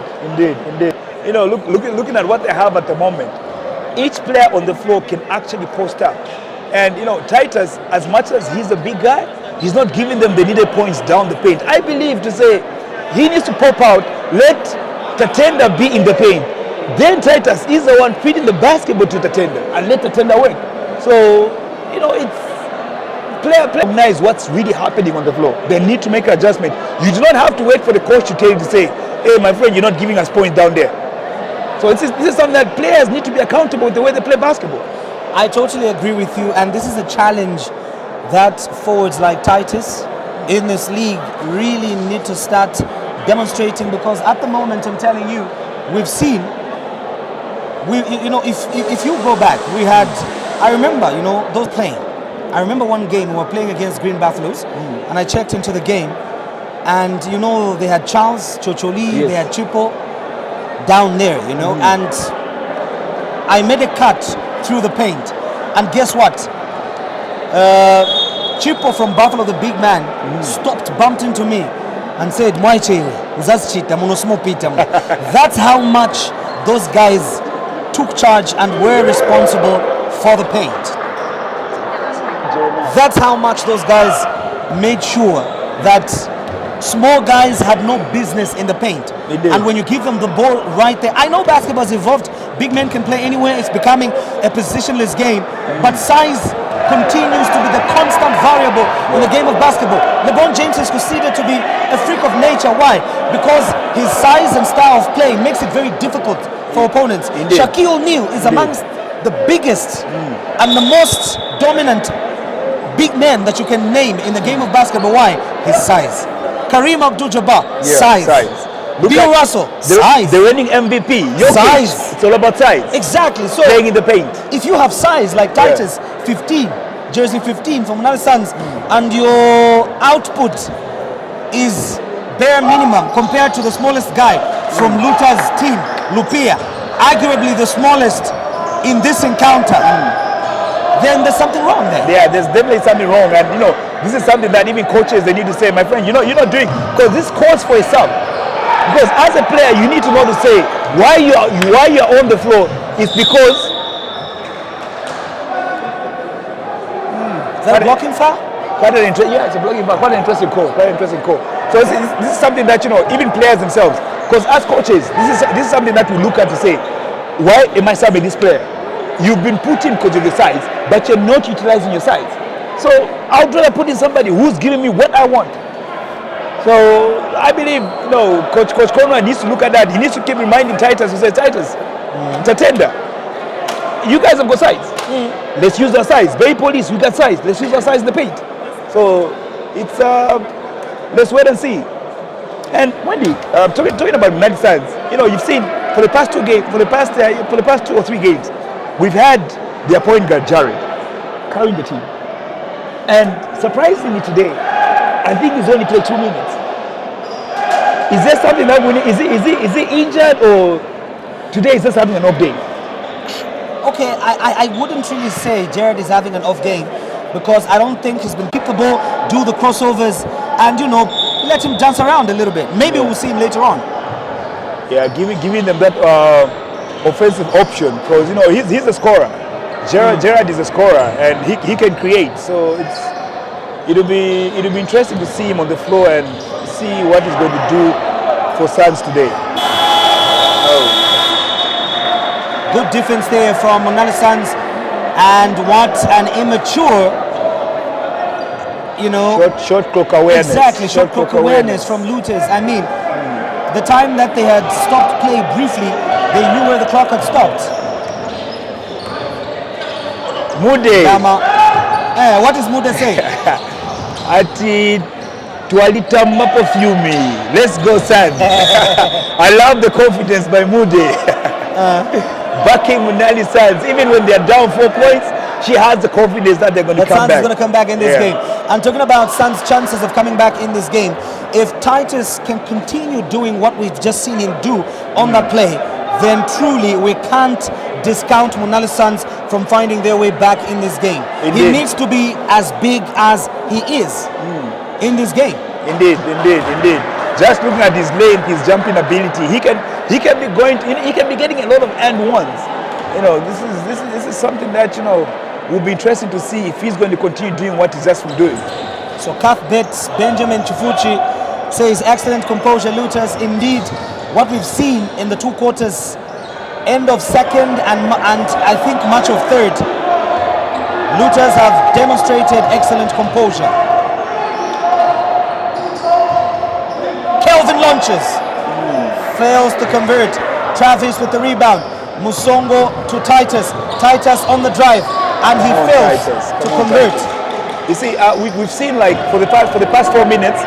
You know, looking at what they have at the moment, each player on the floor can actually post up. And you know, Titus, as much as he's a big guy, he's not giving them the needed points down the paint. I believe to say he needs to pop out, let Tatenda be in the paint. Then Titus is the one feeding the basketball to Tatenda and let Tatenda work. So, you know, it's player recognize what's really happening on the floor. They need to make an adjustment. You do not have to wait for the coach to tell you to say, hey, my friend, you're not giving us points down there. So this is something that players need to be accountable with the way they play basketball. I totally agree with you, and this is a challenge that forwards like Titus in this league really need to start demonstrating, because at the moment, I'm telling you, we've seen, you know, if you go back, we had, I remember, you know, those playing. I remember one game we were playing against Green Buffaloes, and I checked into the game, and you know, they had Charles, Chocholi, Yes. they had Chipo down there, you know, and I made a cut through the paint, and guess what? Chipo from Buffalo, the big man, stopped, bumped into me, and said, that's how much those guys took charge and were responsible for the paint. That's how much those guys made sure that small guys had no business in the paint. And when you give them the ball right there, I know basketball has evolved. Big men can play anywhere. It's becoming a positionless game. But size continues to be the constant variable in the game of basketball. LeBron James is considered to be a freak of nature. Why? Because his size and style of play makes it very difficult for opponents. Shaquille O'Neal is amongst the biggest and the most dominant big men that you can name in the game of basketball. Why? His size. Kareem Abdul-Jabbar, size. Bill Russell, size. The reigning MVP, Size. It's all about size. Exactly. So Playing in the paint. if you have size like Titus, 15, jersey 15 from Munali Suns, and your output is bare minimum compared to the smallest guy from Luther's team, Lupia, arguably the smallest in this encounter, then there's something wrong there. Yeah, there's definitely something wrong, and you know, this is something that even coaches, they need to say, my friend, you know, you're not doing, because this calls for a sub. Because as a player, you need to know to say why you're on the floor is because. Is that a blocking foul? It's a blocking foul. Quite an interesting call. So this is something that, you know, even players themselves, because as coaches, this is something that we look at to say, why am I subbing this player? You've been put in because of your size, but you're not utilizing your size. So I'd rather put in somebody who's giving me what I want. So I believe, you know, Coach Conrad needs to look at that. He needs to keep reminding Titus to say, Titus, it's a tender. You guys have got size. Let's use our size. Bay Police, we got size. Let's use our size in the paint. So it's let's wait and see. And Wendy, talking about Munali Suns, you know, you've seen for the past 2 or 3 games, we've had their point guard Jared carrying the team. And surprisingly today, I think he's only played 2 minutes. Is there something that is he injured, or today is just having an off day? Okay, I wouldn't really say Jared is having an off game, because I don't think he's been capable, do the crossovers, and you know, let him dance around a little bit. Maybe we'll see him later on. Yeah, giving them that offensive option, because you know he's a scorer. Gerard is a scorer, and he can create. So it'll be interesting to see him on the floor and see what he's going to do for Suns today. Good defense there from Munali Suns, and what an immature, short clock awareness. Exactly, short clock awareness from Looters. I mean, the time that they had stopped play briefly, they knew where the clock had stopped. Mude. What does Mude say? Ati Tualita Mapo Fiumi. Let's go, San. I love the confidence by Mude. Backing Munali Suns, even when they're down 4 points, she has the confidence that they're going to come back. Suns is going to come back in this game. And talking about Suns' chances of coming back in this game, if Titus can continue doing what we've just seen him do on that play, then truly we can't discount Munali Suns from finding their way back in this game. Indeed. He needs to be as big as he is in this game. Indeed. Just looking at his length, his jumping ability, he can be getting a lot of and ones. This is something that will be interesting to see if he's going to continue doing what he's just been doing. So Cuthbert's Benjamin Chifuchi says excellent composure, Looters. Indeed, what we've seen in the 2 quarters, end of second and I think much of third, Looters have demonstrated excellent composure. Kelvin launches, fails to convert. Travis with the rebound. Musongo to Titus. Titus on the drive, and he fails to convert. You see, we've seen like for the past 4 minutes,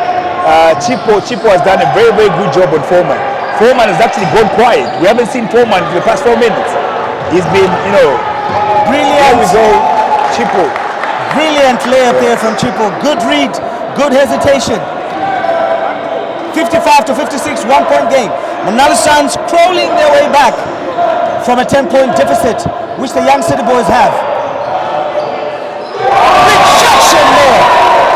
Chipo has done a very, very good job on Foreman. Foreman has actually gone quiet. We haven't seen Foreman for the past 4 minutes. He's been, brilliant. Here we go, Chipo. Brilliant layup there from Chipo. Good read, good hesitation. 55 to 56, 1-point game. Munali Suns crawling their way back from a 10-point deficit, which the young City Boys have. Rejection there.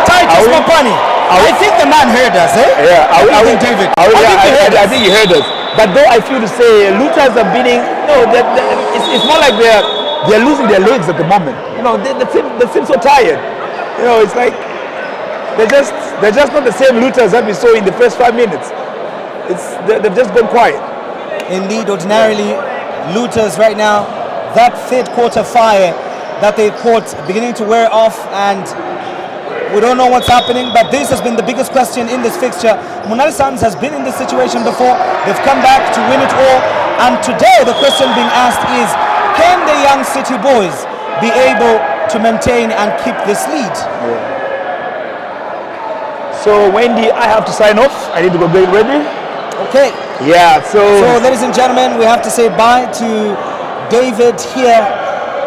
Titus Mapani. I think the man heard us, eh? Yeah, I think David. I think he heard us. But though I feel to say, Looters are beating. It's more like they're losing their legs at the moment. They seem so tired. It's like they're just not the same Looters that we saw in the first 5 minutes. They've just gone quiet. Indeed, ordinarily, Looters right now, that third quarter fire that they caught beginning to wear off, and we don't know what's happening, but this has been the biggest question in this fixture. Munali Suns has been in this situation before. They've come back to win it all, and today the question being asked is, can the young City Boys be able to maintain and keep this lead? So Wendy, I have to sign off. I need to go get ready. Okay. Yeah, so ladies and gentlemen, we have to say bye to David here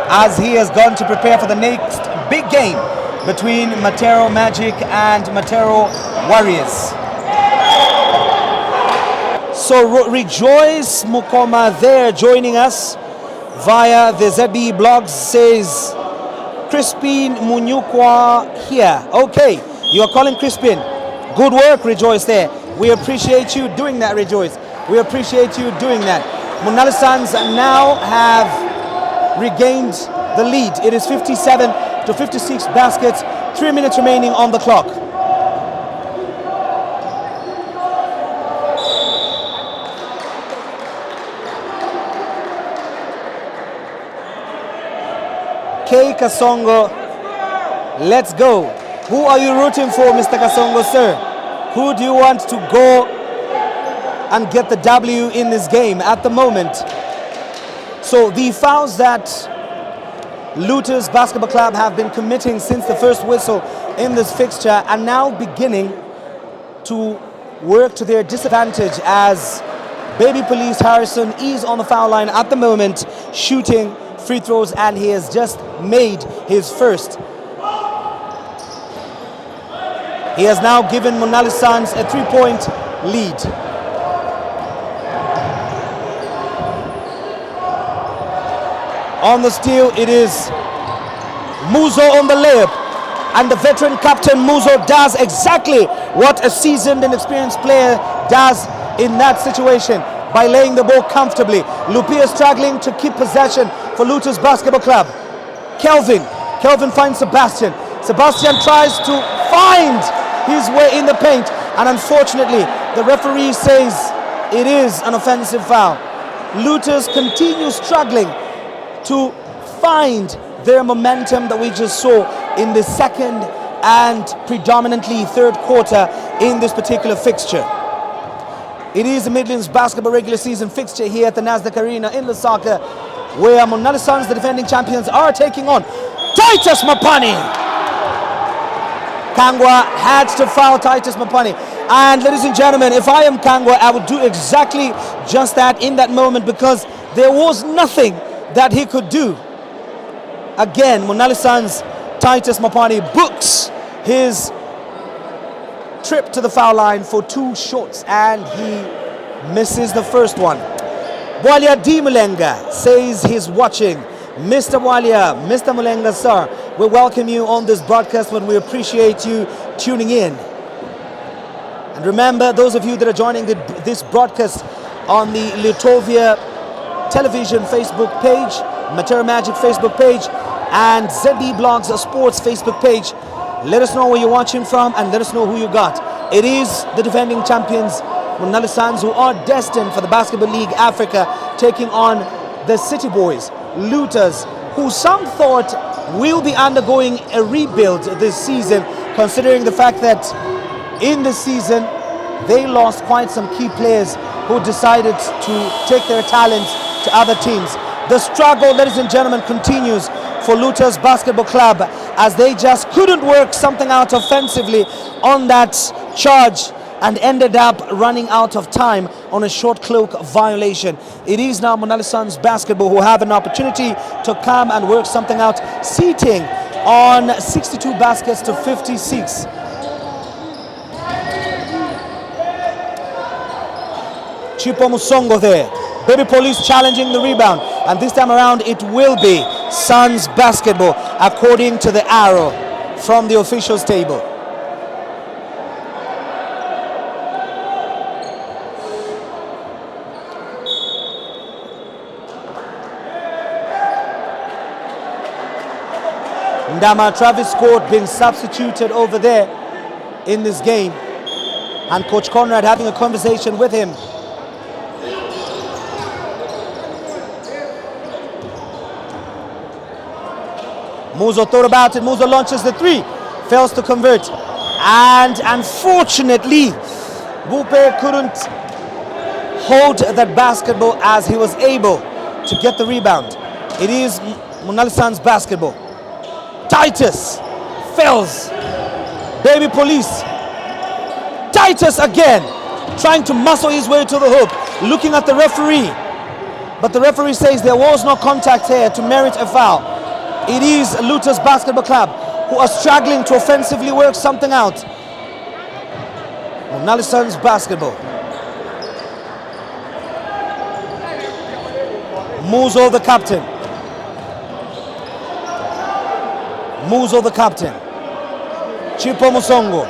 as he has gone to prepare for the next big game between Matero Magic and Matero Warriors. So Rejoice Mukoma there joining us via the ZBE blogs, says Crispin Munyukwa here. Okay, you are calling Crispin. Good work, Rejoice there. We appreciate you doing that, Rejoice. We appreciate you doing that. Munali Suns now have regained the lead. It is 57 to 56 baskets, 3 minutes remaining on the clock. K. Kasongo, let's go. Who are you rooting for, Mr. Kasongo, sir? Who do you want to go and get the W in this game at the moment? So the fouls that Looters Basketball Club have been committing since the first whistle in this fixture are now beginning to work to their disadvantage, as Baby Police Harrison is on the foul line at the moment shooting free throws, and he has just made his first. He has now given Munali Suns a 3-point lead. On the steal, it is Muzo on the layup, and the veteran captain Muzo does exactly what a seasoned and experienced player does in that situation by laying the ball comfortably. Lupia struggling to keep possession for Looters Basketball Club. Kelvin finds Sebastian. Sebastian tries to find his way in the paint, and unfortunately the referee says it is an offensive foul. Looters continue struggling to find their momentum that we just saw in the second and predominantly third quarter in this particular fixture. It is the Midlands basketball regular season fixture here at the Nasdaq Arena in Lusaka, where Munali Suns, the defending champions, are taking on Titus Mapani. Kangwa had to foul Titus Mapani. And ladies and gentlemen, if I am Kangwa, I would do exactly just that in that moment, because there was nothing that he could do. Again, Munali Suns' Titus Mapani books his trip to the foul line for 2 shots, and he misses the first one. Bwalia D. Mulenga says he's watching. Mr. Bwalia, Mr. Mulenga, sir, we welcome you on this broadcast, and we appreciate you tuning in. And remember, those of you that are joining this broadcast on the Litovia television Facebook page, Matera Magic Facebook page, and ZB Blogs Sports Facebook page, let us know where you're watching from and let us know who you got. It is the defending champions, Munali Suns, who are destined for the Basketball League Africa, taking on the City Boys, Looters, who some thought will be undergoing a rebuild this season, considering the fact that in this season they lost quite some key players who decided to take their talents to other teams. The struggle, ladies and gentlemen, continues for Looters Basketball Club, as they just couldn't work something out offensively on that charge and ended up running out of time on a short cloak violation. It is now Munali Suns Basketball who have an opportunity to come and work something out, seating on 62 baskets to 56. Chipo Musongo there. Baby Police challenging the rebound, and this time around it will be Suns Basketball according to the arrow from the officials table. Ndama Travis Scott being substituted over there in this game, and Coach Conrad having a conversation with him. Muzo thought about it. Muzo launches the 3, fails to convert, and unfortunately Bupe couldn't hold that basketball as he was able to get the rebound. It is Munali Suns Basketball. Titus fails. Baby Police. Titus again trying to muscle his way to the hoop, looking at the referee, but the referee says there was no contact here to merit a foul. It is Looters Basketball Club who are struggling to offensively work something out. Munali Suns Basketball. Muzo the captain. Muzo the captain. Chipo Musongo.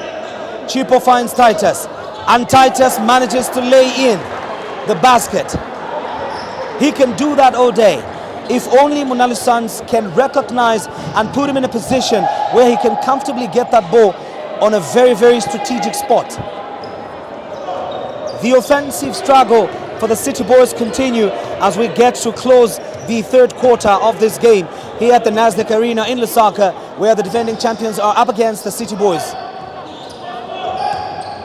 Chipo finds Titus, and Titus manages to lay in the basket. He can do that all day. If only Munali Suns can recognize and put him in a position where he can comfortably get that ball on a very, very strategic spot. The offensive struggle for the City Boys continue as we get to close the third quarter of this game here at the Nasdaq Arena in Lusaka, where the defending champions are up against the City Boys.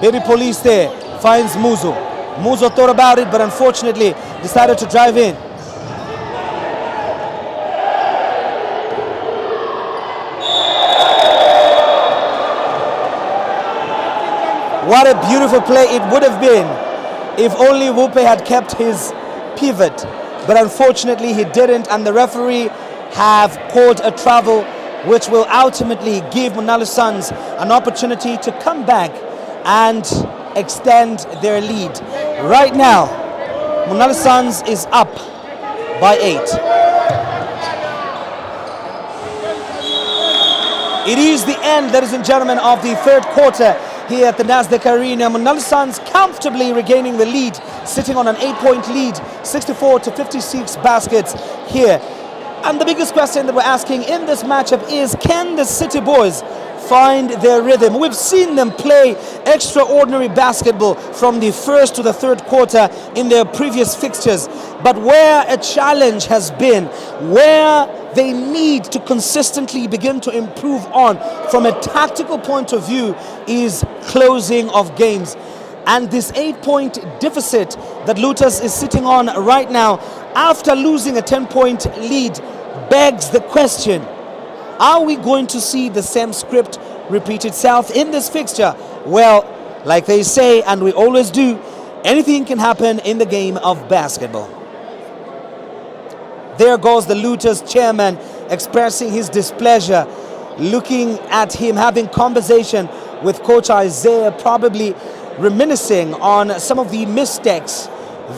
Baby Police there finds Muzo. Muzo thought about it, but unfortunately decided to drive in. What a beautiful play it would have been if only Wupe had kept his pivot, but unfortunately he didn't, and the referee have called a travel, which will ultimately give Munali Suns an opportunity to come back and extend their lead. Right now, Munali Suns is up by 8. It is the end, ladies and gentlemen, of the third quarter here at the Nasdaq Arena. Munali Suns comfortably regaining the lead, sitting on an 8-point lead, 64 to 56 baskets here. And the biggest question that we're asking in this matchup is, can the City Boys find their rhythm. We've seen them play extraordinary basketball from the first to the third quarter in their previous fixtures. But where a challenge has been, where they need to consistently begin to improve on from a tactical point of view, is closing of games. And this 8-point deficit that Lutas is sitting on right now after losing a 10-point lead begs the question, are we going to see the same script repeat itself in this fixture? Well, like they say, and we always do, anything can happen in the game of basketball. There goes the Lutas chairman expressing his displeasure, looking at him, having conversation with Coach Isaiah, probably reminiscing on some of the mistakes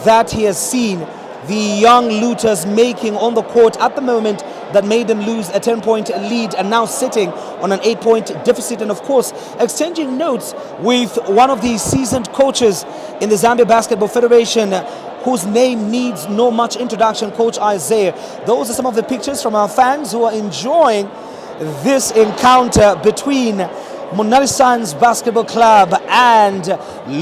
that he has seen the young Lutas making on the court at the moment that made them lose a 10-point lead and now sitting on an 8-point deficit. And of course, exchanging notes with one of the seasoned coaches in the Zambia Basketball Federation, whose name needs no much introduction, Coach Isaiah. Those are some of the pictures from our fans who are enjoying this encounter between Munali Suns Basketball Club and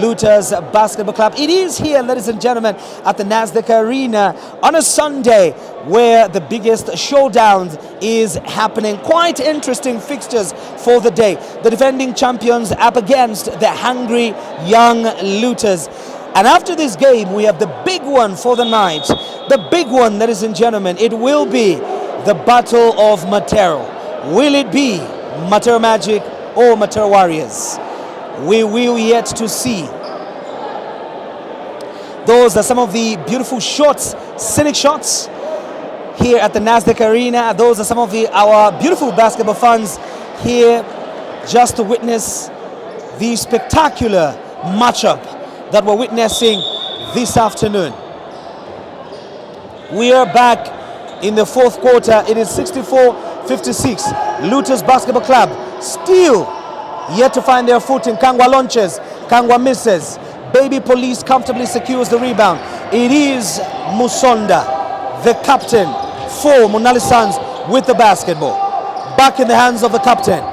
Lutas Basketball Club. It is here, ladies and gentlemen, at the Nasdaq Arena on a Sunday where the biggest showdown is happening. Quite interesting fixtures for the day. The defending champions up against the hungry young Lutas. And after this game, we have the big one for the night. The big one, ladies and gentlemen, it will be the Battle of Matero. Will it be Matero Magic or Matero Warriors? We will yet to see. Those are some of the beautiful shots, scenic shots here at the Nasdaq Arena. Those are some of our beautiful basketball fans here just to witness the spectacular matchup that we're witnessing this afternoon. We are back in the fourth quarter. It is 64-56. Lutas Basketball Club still yet to find their footing. Kangwa launches, Kangwa misses. Baby Police comfortably secures the rebound. It is Musonda, the captain for Munali Suns, with the basketball. Back in the hands of the captain.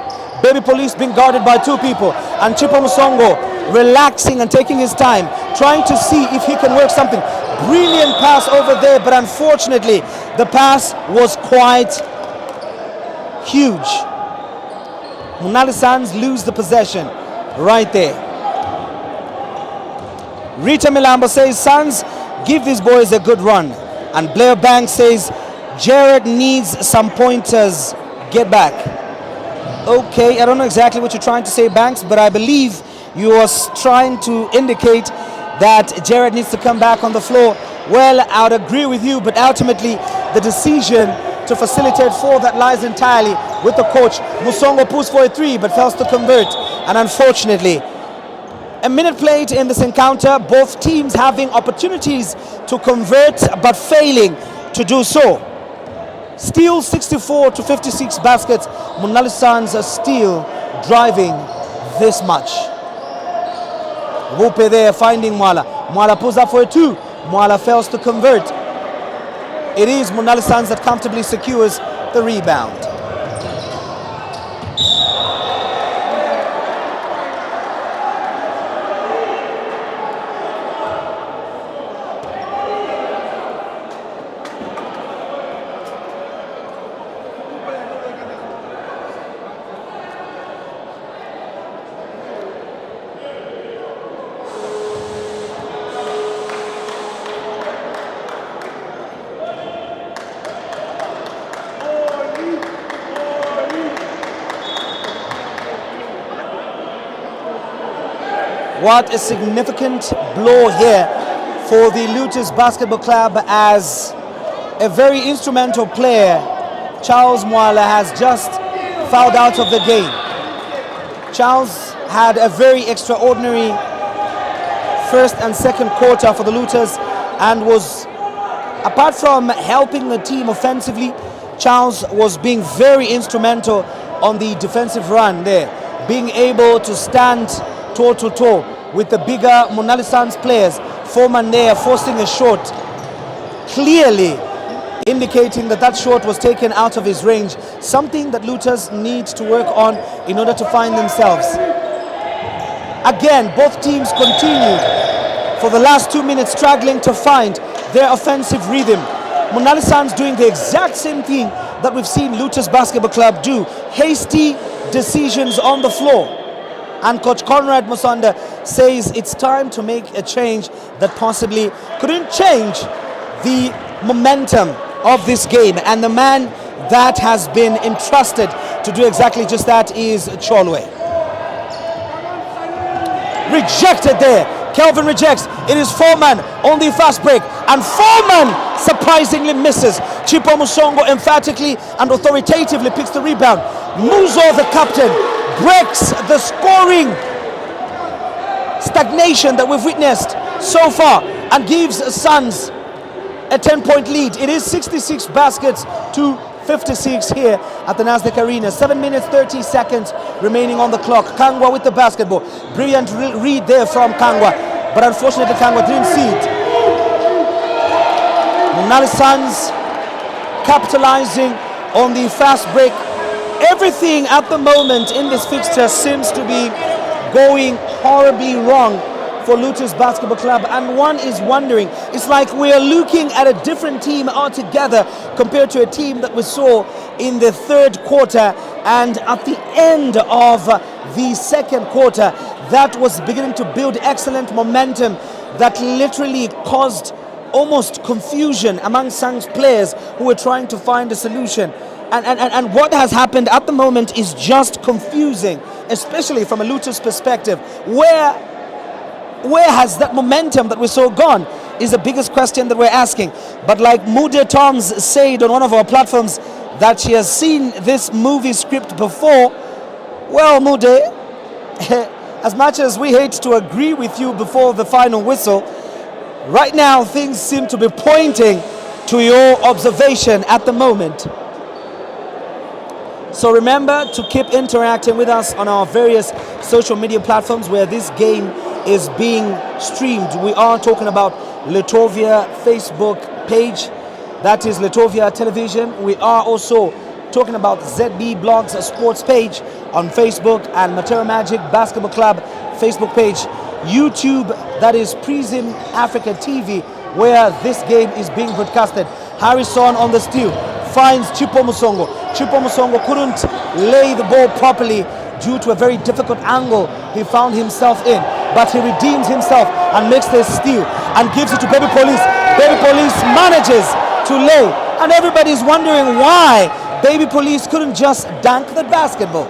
Baby Police being guarded by two people. And Chipo Musongo relaxing and taking his time, trying to see if he can work something. Brilliant pass over there, but unfortunately the pass was quite huge. Munali Suns lose the possession right there. Rita Milambo says, Suns, give these boys a good run. And Blair Banks says, Jared needs some pointers. Get back. Okay, I don't know exactly what you're trying to say, Banks, but I believe you are trying to indicate that Jared needs to come back on the floor. Well, I would agree with you, but ultimately the decision to facilitate for that lies entirely with the coach. Musongo pushed for a three but fails to convert, and unfortunately a minute played in this encounter, both teams having opportunities to convert but failing to do so. Still 64-56 baskets. Munali Suns are still driving this much. Wupe there finding Mwala. Mwala pulls up for a two. Mwala fails to convert. It is Munali Suns that comfortably secures the rebound. What a significant blow here for the Lutas Basketball Club, as a very instrumental player, Charles Mwala, has just fouled out of the game. Charles had a very extraordinary first and second quarter for the Lutas and was, apart from helping the team offensively, Charles was being very instrumental on the defensive run there, being able to stand toe-to-toe with the bigger Munali Suns players. Foreman there forcing a shot. Clearly, indicating that that shot was taken out of his range, something that Lutas need to work on in order to find themselves. Again, both teams continued for the last 2 minutes struggling to find their offensive rhythm. Munali Suns doing the exact same thing that we've seen Lutas Basketball Club do. Hasty decisions on the floor. And Coach Conrad Musonda says it's time to make a change that possibly couldn't change the momentum of this game. And the man that has been entrusted to do exactly just that is Cholwe. Rejected there. Kelvin rejects. It is Foreman on the fast break. And Foreman surprisingly misses. Chipo Musongo emphatically and authoritatively picks the rebound. Muzo, the captain, breaks the scoring stagnation that we've witnessed so far and gives Suns a 10-point lead. It is 66 baskets to 56 here at the Nasdaq Arena. 7 minutes 30 seconds remaining on the clock. Kangwa with the basketball. Brilliant read there from Kangwa, but unfortunately Kangwa didn't see it. Munali Suns capitalizing on the fast break. Everything at the moment in this fixture seems to be going horribly wrong for Lutas Basketball Club, and one is wondering, it's like we're looking at a different team altogether compared to a team that we saw in the third quarter and at the end of the second quarter that was beginning to build excellent momentum that literally caused almost confusion among Suns players who were trying to find a solution. And what has happened at the moment is just confusing, especially from a Lutas perspective. Where has that momentum that we saw gone is the biggest question that we're asking. But like Mude Toms said on one of our platforms that she has seen this movie script before, well, Mude, as much as we hate to agree with you before the final whistle, right now things seem to be pointing to your observation at the moment. So remember to keep interacting with us on our various social media platforms where this game is being streamed. We are talking about Litovia Facebook page, that is Litovia Television. We are also talking about ZB Blogs Sports page on Facebook and Matera Magic Basketball Club Facebook page. YouTube, that is Prism Africa TV, where this game is being broadcasted. Harrison on the steal finds Chipo Musongo. Chipo Musongo couldn't lay the ball properly due to a very difficult angle he found himself in, but he redeems himself and makes the steal and gives it to Baby Police. Baby Police manages to lay, and everybody's wondering why Baby Police couldn't just dunk the basketball.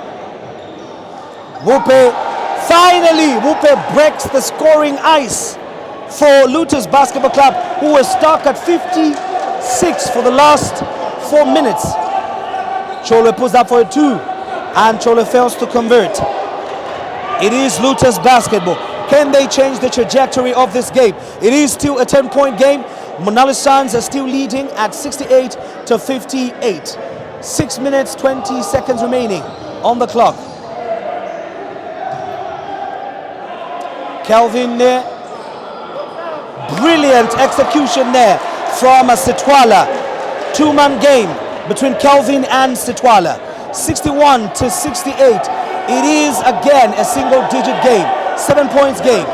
Finally, Wupe breaks the scoring ice for Lutas Basketball Club, who were stuck at 56 for the last 4 minutes. Chole pulls up for a two, and Chole fails to convert. It is Lutas Basketball. Can they change the trajectory of this game? It is still a 10-point game. Munali Suns are still leading at 68 to 58. 6 minutes 20 seconds remaining on the clock. Kelvin there. Brilliant execution there from Sitwala. Two-man game between Kelvin and Sitwala. 61 to 68. It is again a single-digit game. 7 points game.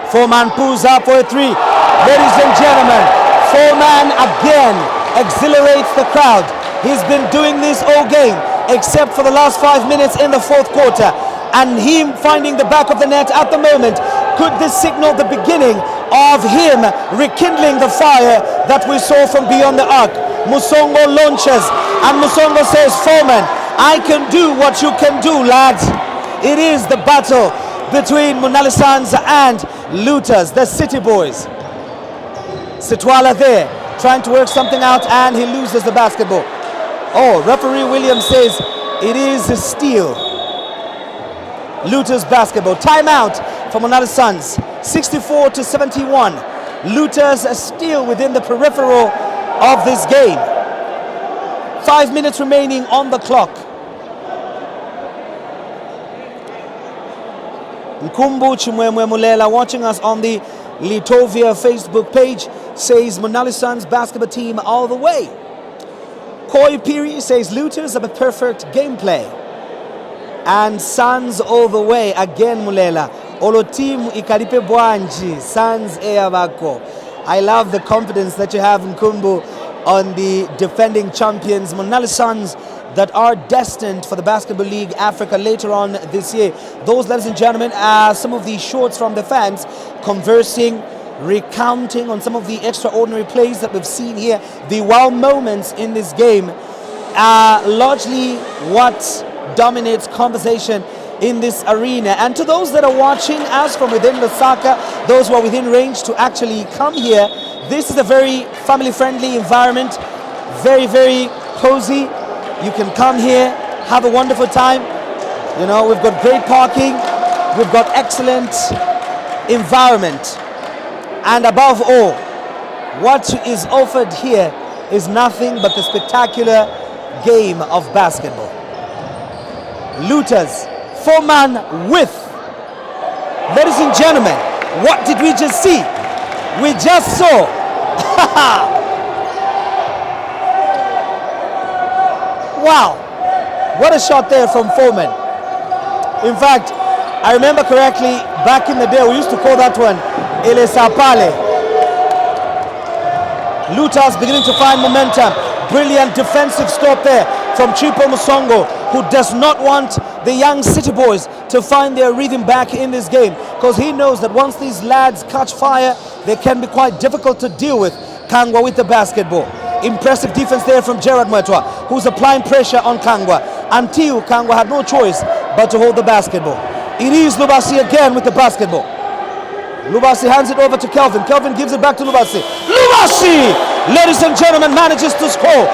Foreman pulls up for a three. Ladies and gentlemen, Foreman again exhilarates the crowd. He's been doing this all game, except for the last 5 minutes in the fourth quarter. And him finding the back of the net at the moment, could this signal the beginning of him rekindling the fire that we saw from beyond the arc? Musongo launches, and Musongo says, Foreman, I can do what you can do, lads. It is the battle between Munali Suns and Lutas, the City Boys. Sitwala there, trying to work something out, and he loses the basketball. Oh, referee Williams says it is a steal. Lutas Basketball. Timeout for Munali Suns. 64 to 71. Looters are still within the peripheral of this game. 5 minutes remaining on the clock. Nkumbu Chimwemwe Mulela, watching us on the Litovia Facebook page, says Munali Suns basketball team all the way. Koi Piri says Looters have a perfect gameplay. And Suns all the way again Mulela. Olo team ikaripe bwanji, Suns eyabako. I love the confidence that you have in Nkumbu on the defending champions Munali Suns that are destined for the Basketball League Africa later on this year. Those, ladies and gentlemen, are some of the shorts from the fans conversing, recounting on some of the extraordinary plays that we've seen here. The wow moments in this game are largely what dominates conversation in this arena. And to those that are watching us from within Lusaka, those who are within range to actually come here, this is a very family-friendly environment, very, very cozy. You can come here, have a wonderful time. You know, we've got great parking, we've got excellent environment. And above all, what is offered here is nothing but the spectacular game of basketball. Looters, 4-man with. Ladies and gentlemen, what did we just see? We just saw wow, what a shot there from Foreman. In fact, I remember correctly, back in the day, we used to call that one Ele Sapale. Looters beginning to find momentum. Brilliant defensive stop there from Chipo Musongo, who does not want the young City Boys to find their rhythm back in this game, because he knows that once these lads catch fire, they can be quite difficult to deal with. Kangwa with the basketball. Impressive defense there from Gerard Mwetwa, who's applying pressure on Kangwa, until Kangwa had no choice but to hold the basketball. It is Lubasi again with the basketball. Lubasi hands it over to Kelvin. Kelvin gives it back to Lubasi. Lubasi, ladies and gentlemen, manages to score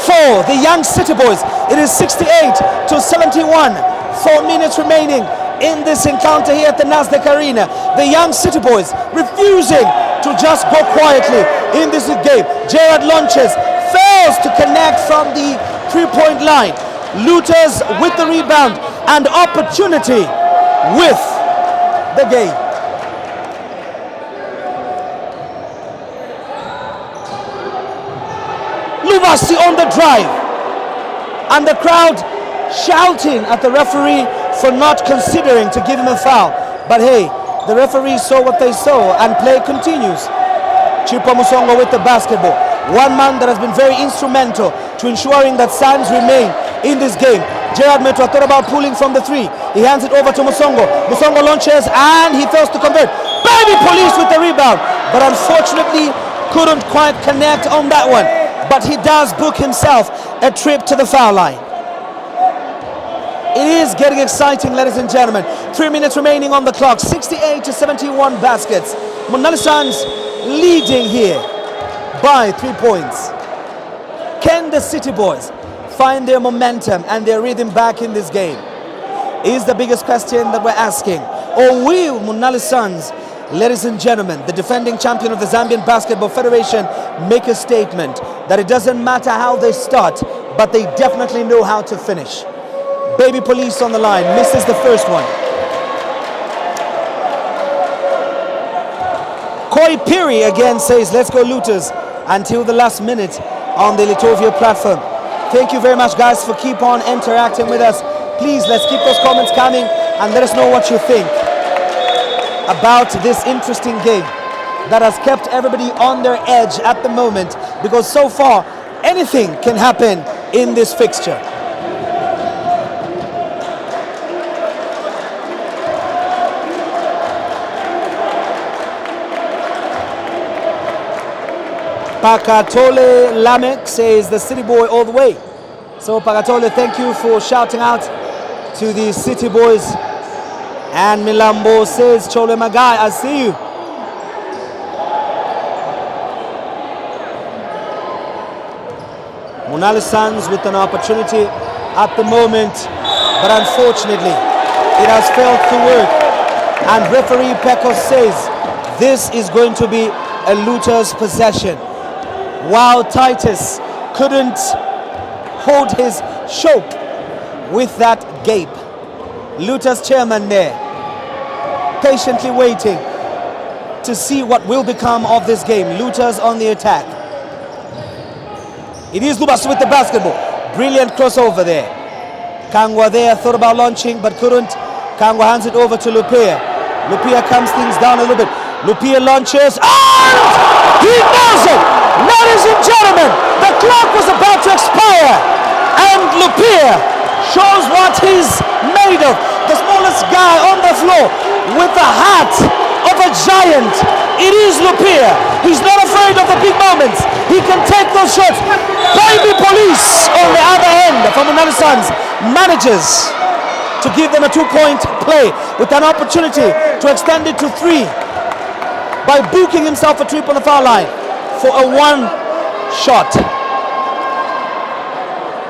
for the young City Boys. It is 68-71. 4 minutes remaining in this encounter here at the Nasdaq Arena. The young City Boys refusing to just go quietly in this game. Gerard launches, fails to connect from the three-point line. Looters with the rebound and opportunity with the game. Lubasi on the drive, and the crowd shouting at the referee for not considering to give him a foul. But hey, the referee saw what they saw, and play continues. Chipo Musongo with the basketball. One man that has been very instrumental to ensuring that Suns remain in this game. Gerard Metro thought about pulling from the three. He hands it over to Musongo. Musongo launches and he fails to convert. Baby Police with the rebound, but unfortunately couldn't quite connect on that one. But he does book himself a trip to the foul line. It is getting exciting, ladies and gentlemen. 3 minutes remaining on the clock. 68-71 baskets. Munali Suns leading here by 3 points. Can the City Boys find their momentum and their rhythm back in this game? Is the biggest question that we're asking. Or will Munali Suns, ladies and gentlemen, the defending champion of the Zambian Basketball Federation, make a statement that it doesn't matter how they start, but they definitely know how to finish? Baby Police on the line, misses the first one. Koi Piri again says, let's go Looters, until the last minute on the Litovia platform. Thank you very much, guys, for keep on interacting with us. Please, let's keep those comments coming and let us know what you think about this interesting game that has kept everybody on their edge at the moment, because so far anything can happen in this fixture. Pakatole Lamek says the City Boy all the way. So Pakatole, thank you for shouting out to the City Boys. And Milambo says, Chole Magai, I see you. Munali Suns with an opportunity at the moment, but unfortunately it has failed to work. And referee Pecos says this is going to be a Luther's possession. While Titus couldn't hold his choke with that gape. Luther's chairman there, patiently waiting to see what will become of this game. Luther's on the attack. It is Lubas with the basketball. Brilliant crossover there. Kangwa there thought about launching but couldn't. Kangwa hands it over to Lupia. Lupia calms things down a little bit. Lupia launches and he nails it! Ladies and gentlemen, the clock was about to expire and Lupia shows what he's made of. The smallest guy on the floor with the hat of a giant. It is Lupia. He's not afraid of the big moments. He can take those shots. Baby Police on the other end from Munali Suns manages to give them a 2-point play with an opportunity to extend it to 3 by booking himself a trip on the foul line for a 1 shot.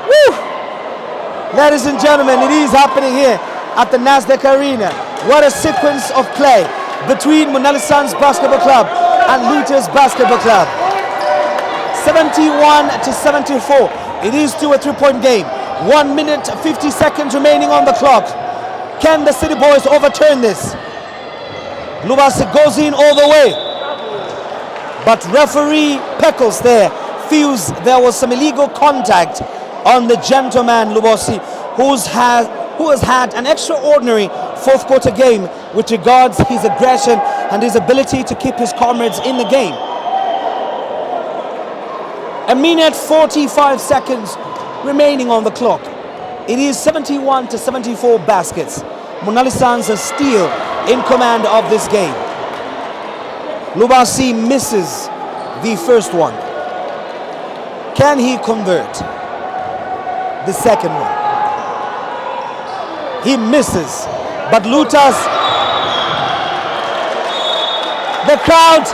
Woo! Ladies and gentlemen, it is happening here at the Nasdaq Arena. What a sequence of play between Munali Suns Basketball Club and Luther's Basketball Club. 71-74. It is to a 3-point game. 1 minute 50 seconds remaining on the clock. Can the City Boys overturn this? Lubas goes in all the way, but referee Peckles there feels there was some illegal contact on the gentleman Lubosi, who has had an extraordinary 4th quarter game with regards his aggression and his ability to keep his comrades in the game. 1 minute 45 seconds remaining on the clock. It is 71-74 baskets. Munali Suns are still in command of this game. Lubasi misses the first one. Can he convert the second one? He misses, but Lutas, the crowd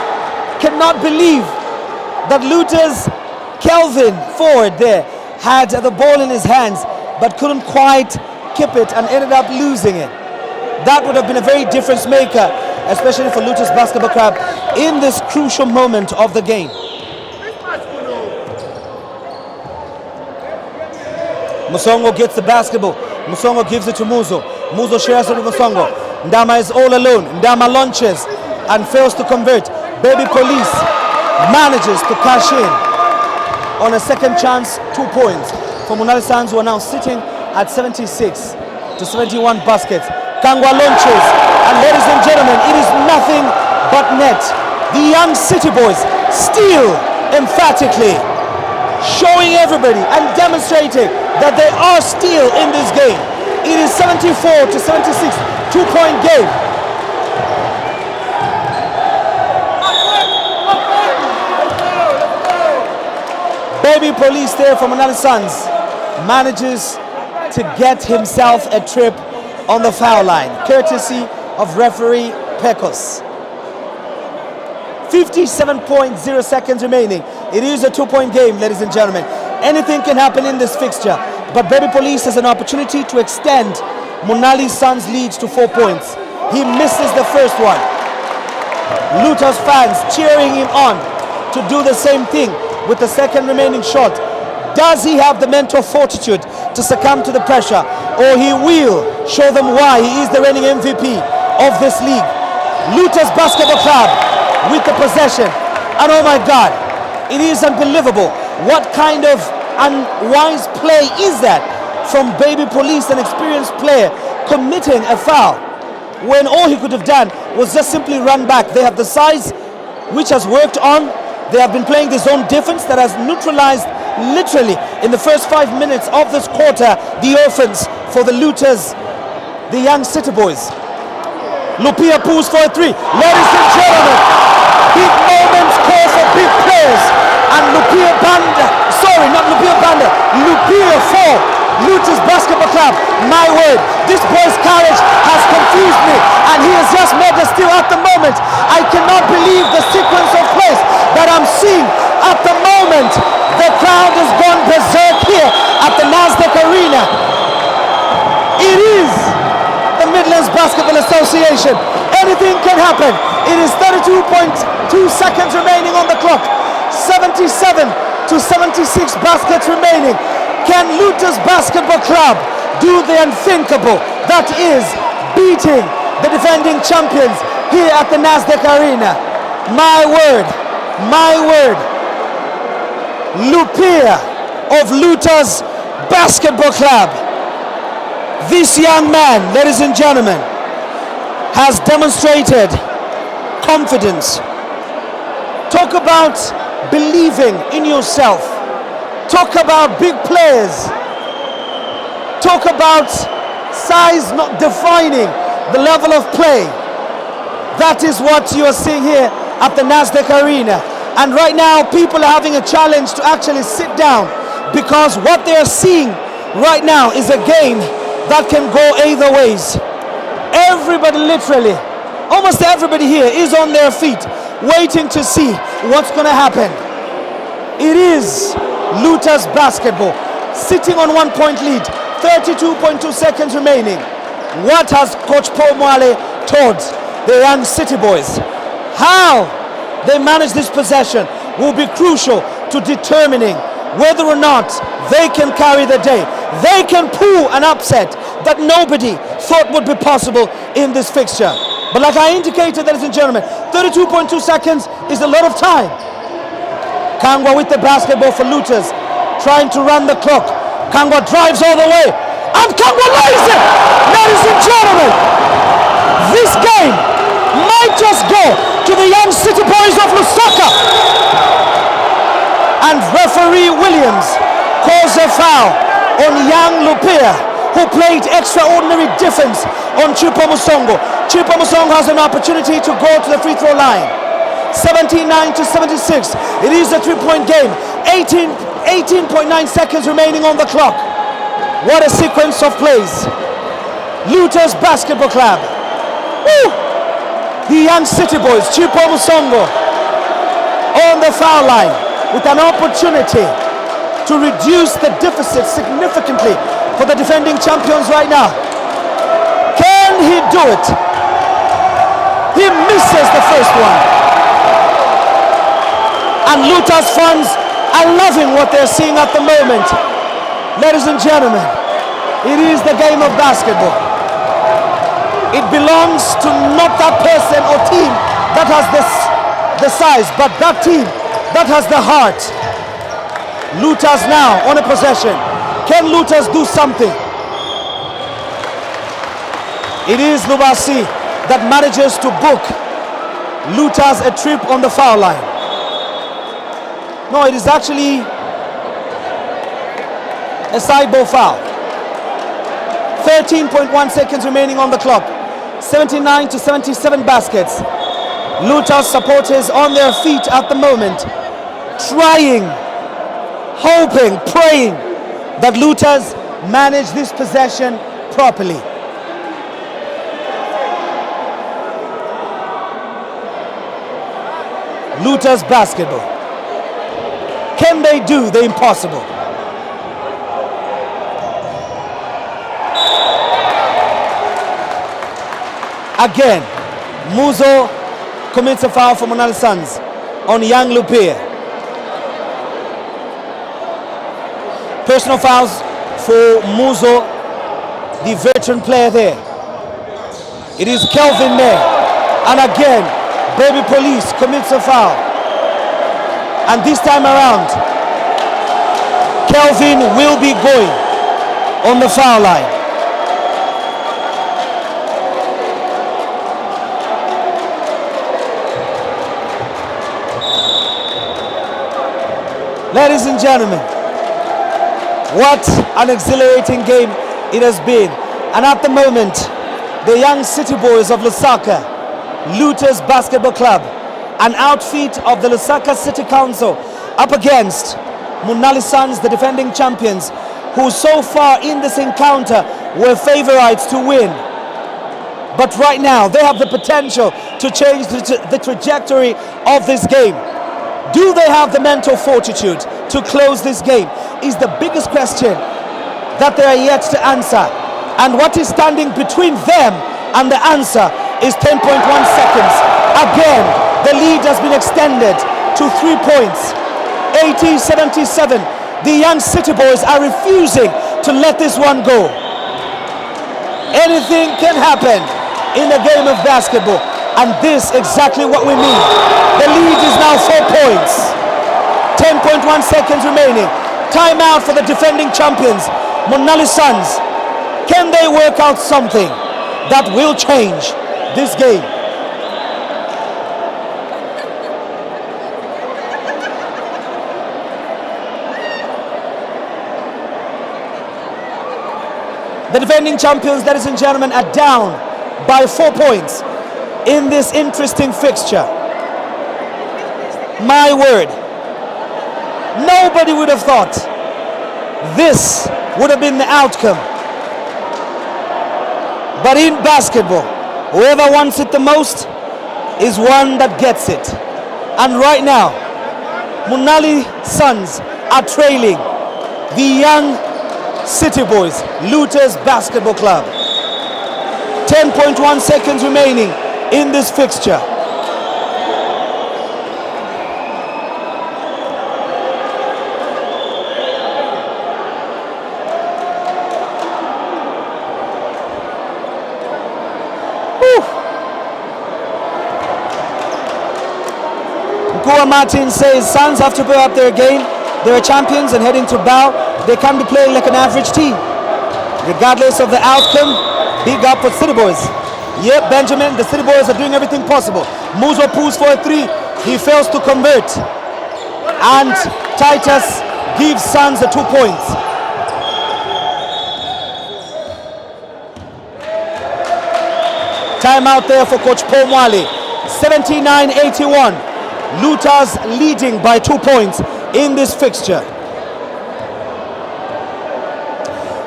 cannot believe that Luther's Kelvin Ford there had the ball in his hands but couldn't quite keep it and ended up losing it. That would have been a very difference maker, especially for Luther's Basketball Club in this crucial moment of the game. Musongo gets the basketball. Musongo gives it to Muzo. Muzo shares it with Musongo. Ndama is all alone. Ndama launches and fails to convert. Baby Police manages to cash in on a second chance 2 points for Munali Suns, who are now sitting at 76-71 baskets. Kangwa launches, and ladies and gentlemen, it is nothing but net. The young City Boys still emphatically showing everybody and demonstrating that they are still in this game. It is 74-76, 2-point game. Baby Police there from Munali Suns manages to get himself a trip on the foul line, courtesy of referee Pecos. 57.0 seconds remaining. It is a 2-point game, ladies and gentlemen. Anything can happen in this fixture, but Baby Police has an opportunity to extend Munali Suns' leads to 4 points. He misses the first one. Luther's fans cheering him on to do the same thing with the second remaining shot. Does he have the mental fortitude to succumb to the pressure, or he will show them why he is the reigning MVP of this league? Luther's Basketball Club with the possession, and oh my God, it is unbelievable. What kind of unwise play is that from Baby Police, an experienced player, committing a foul when all he could have done was just simply run back? They have the size which has worked on. They have been playing the zone defense that has neutralized literally in the first 5 minutes of this quarter the offense for the Looters, the young City Boys. Lupia pulls for a 3. Ladies and gentlemen, big moments call for big players, and Lupia Banda, sorry, not Lupia Banda, Lupia 4, Luther's Basketball Club. My word, this boy's courage has confused me, and he has just made a steal at the moment. I cannot believe the sequence of plays that I'm seeing at the moment. The crowd has gone berserk here at the Nasdaq Arena. It is the Midlands Basketball Association. Anything can happen. It is 32.2 seconds remaining on the clock. 77 to 76 baskets remaining. Can Luters Basketball Club do the unthinkable? That is beating the defending champions here at the Nasdaq Arena. My word, my word. Lupia of Luters Basketball Club. This young man, ladies and gentlemen, has demonstrated confidence. Talk about believing in yourself. Talk about big players. Talk about size not defining the level of play. That is what you are seeing here at the Nasdaq Arena. And right now, people are having a challenge to actually sit down, because what they are seeing right now is a game that can go either ways. Everybody, literally, almost everybody here is on their feet, waiting to see what's going to happen. It is Luters Basketball sitting on 1 point lead, 32.2 seconds remaining. What has Coach Paul Munali told the young City Boys? How they manage this possession will be crucial to determining whether or not they can carry the day. They can pull an upset that nobody thought would be possible in this fixture. But like I indicated, ladies and gentlemen, 32.2 seconds is a lot of time. Kangwa with the basketball for Luters, trying to run the clock. Kangwa drives all the way, and Kangwa lays it! Ladies and gentlemen, this game might just go to the young City Boys of Lusaka. And referee Williams calls a foul on young Lupia, who played extraordinary defense on Chipo Musongo. Chipo Musongo has an opportunity to go to the free throw line. 79 to 76. It is a 3-point game. 18.9 seconds remaining on the clock. What a sequence of plays. Luters Basketball Club. Woo! The young City Boys, Chipo Musongo, on the foul line with an opportunity to reduce the deficit significantly for the defending champions right now. Can he do it? He misses the first one. And Luther's fans are loving what they're seeing at the moment. Ladies and gentlemen, it is the game of basketball. It belongs to not that person or team that has the size, but that team that has the heart. Luters now on a possession. Can Luters do something? It is Lubasi that manages to book Luters a trip on the foul line. No, it is actually a sideball foul. 13.1 seconds remaining on the clock. 79 to 77 baskets. Luters supporters on their feet at the moment, trying, hoping, praying that Luters manage this possession properly. Luters Basketball. Can they do the impossible? Again, Muzo commits a foul for Munali Suns on young Lupia. Personal fouls for Muzo, the veteran player there. It is Kelvin there. And again, Baby Police commits a foul. And this time around, Kelvin will be going on the foul line. Ladies and gentlemen, what an exhilarating game it has been. And at the moment, the young City Boys of Lusaka, Luters Basketball Club, an outfit of the Lusaka City Council, up against Munali Suns, the defending champions, who so far in this encounter were favorites to win. But right now, they have the potential to change the trajectory of this game. Do they have the mental fortitude to close this game is the biggest question that they are yet to answer. And what is standing between them and the answer is 10.1 seconds. Again, the lead has been extended to 3 points. 80-77. The young City Boys are refusing to let this one go. Anything can happen in a game of basketball, and this is exactly what we mean. The lead is now 4 points. 10.1 seconds remaining. Timeout for the defending champions, Munali Suns. Can they work out something that will change this game? The defending champions, ladies and gentlemen, are down by 4 points in this interesting fixture. My word, nobody would have thought this would have been the outcome. But in basketball, whoever wants it the most is one that gets it. And right now, Munali Suns are trailing the young City Boys, Looters Basketball Club. 10.1 seconds remaining in this fixture. Mkua Martin says Suns have to put up their game. They're champions and heading to bow. They can be playing like an average team. Regardless of the outcome, big up for City Boys. Yep, Benjamin, the City Boys are doing everything possible. Muzo pulls for a 3. He fails to convert. And Titus gives Suns the 2 points. Timeout there for Coach Paul Mwali. 79-81. Looters leading by 2 points in this fixture.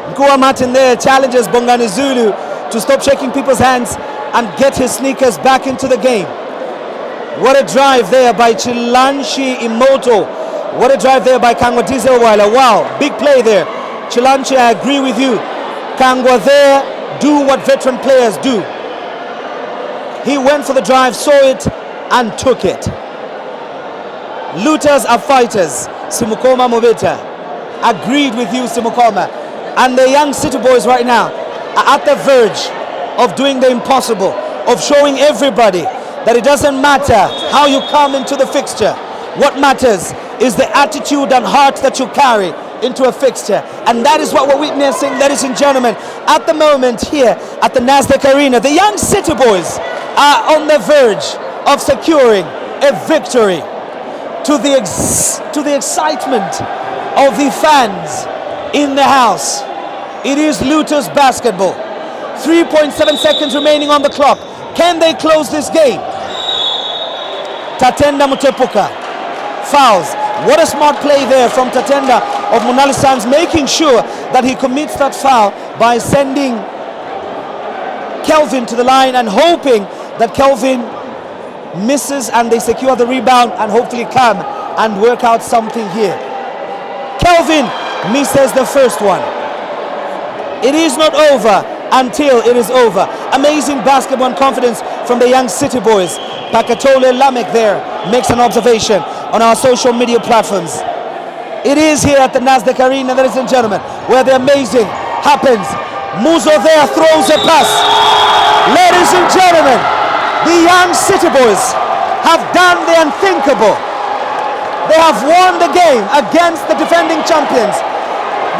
Mkua Martin there challenges Bongani Zulu to stop shaking people's hands and get his sneakers back into the game. What a drive there by Chilanchi Imoto. What a drive there by Kangwa Dieselweiler. Wow, big play there. Chilanchi, I agree with you. Kangwa there, do what veteran players do. He went for the drive, saw it, and took it. Looters are fighters. Simukoma Mobeta. Agreed with you, Simukoma. And the young City Boys right now are at the verge of doing the impossible, of showing everybody that it doesn't matter how you come into the fixture. What matters is the attitude and heart that you carry into a fixture. And that is what we're witnessing, ladies and gentlemen, at the moment here at the Nasdaq Arena. The young City Boys are on the verge of securing a victory to the excitement of the fans in the house. It is Looters basketball. 3.7 seconds remaining on the clock. Can they close this game? Tatenda Mutepuka fouls. What a smart play there from Tatenda of Munali Suns, making sure that he commits that foul by sending Kelvin to the line and hoping that Kelvin misses and they secure the rebound and hopefully come and work out something here. Kelvin misses the first one. It is not over until it is over. Amazing basketball and confidence from the young City Boys. Pakatole Lamek there makes an observation on our social media platforms. It is here at the Nasdaq Arena, ladies and gentlemen, where the amazing happens. Muzo there throws a pass. Ladies and gentlemen, the young City Boys have done the unthinkable. They have won the game against the defending champions.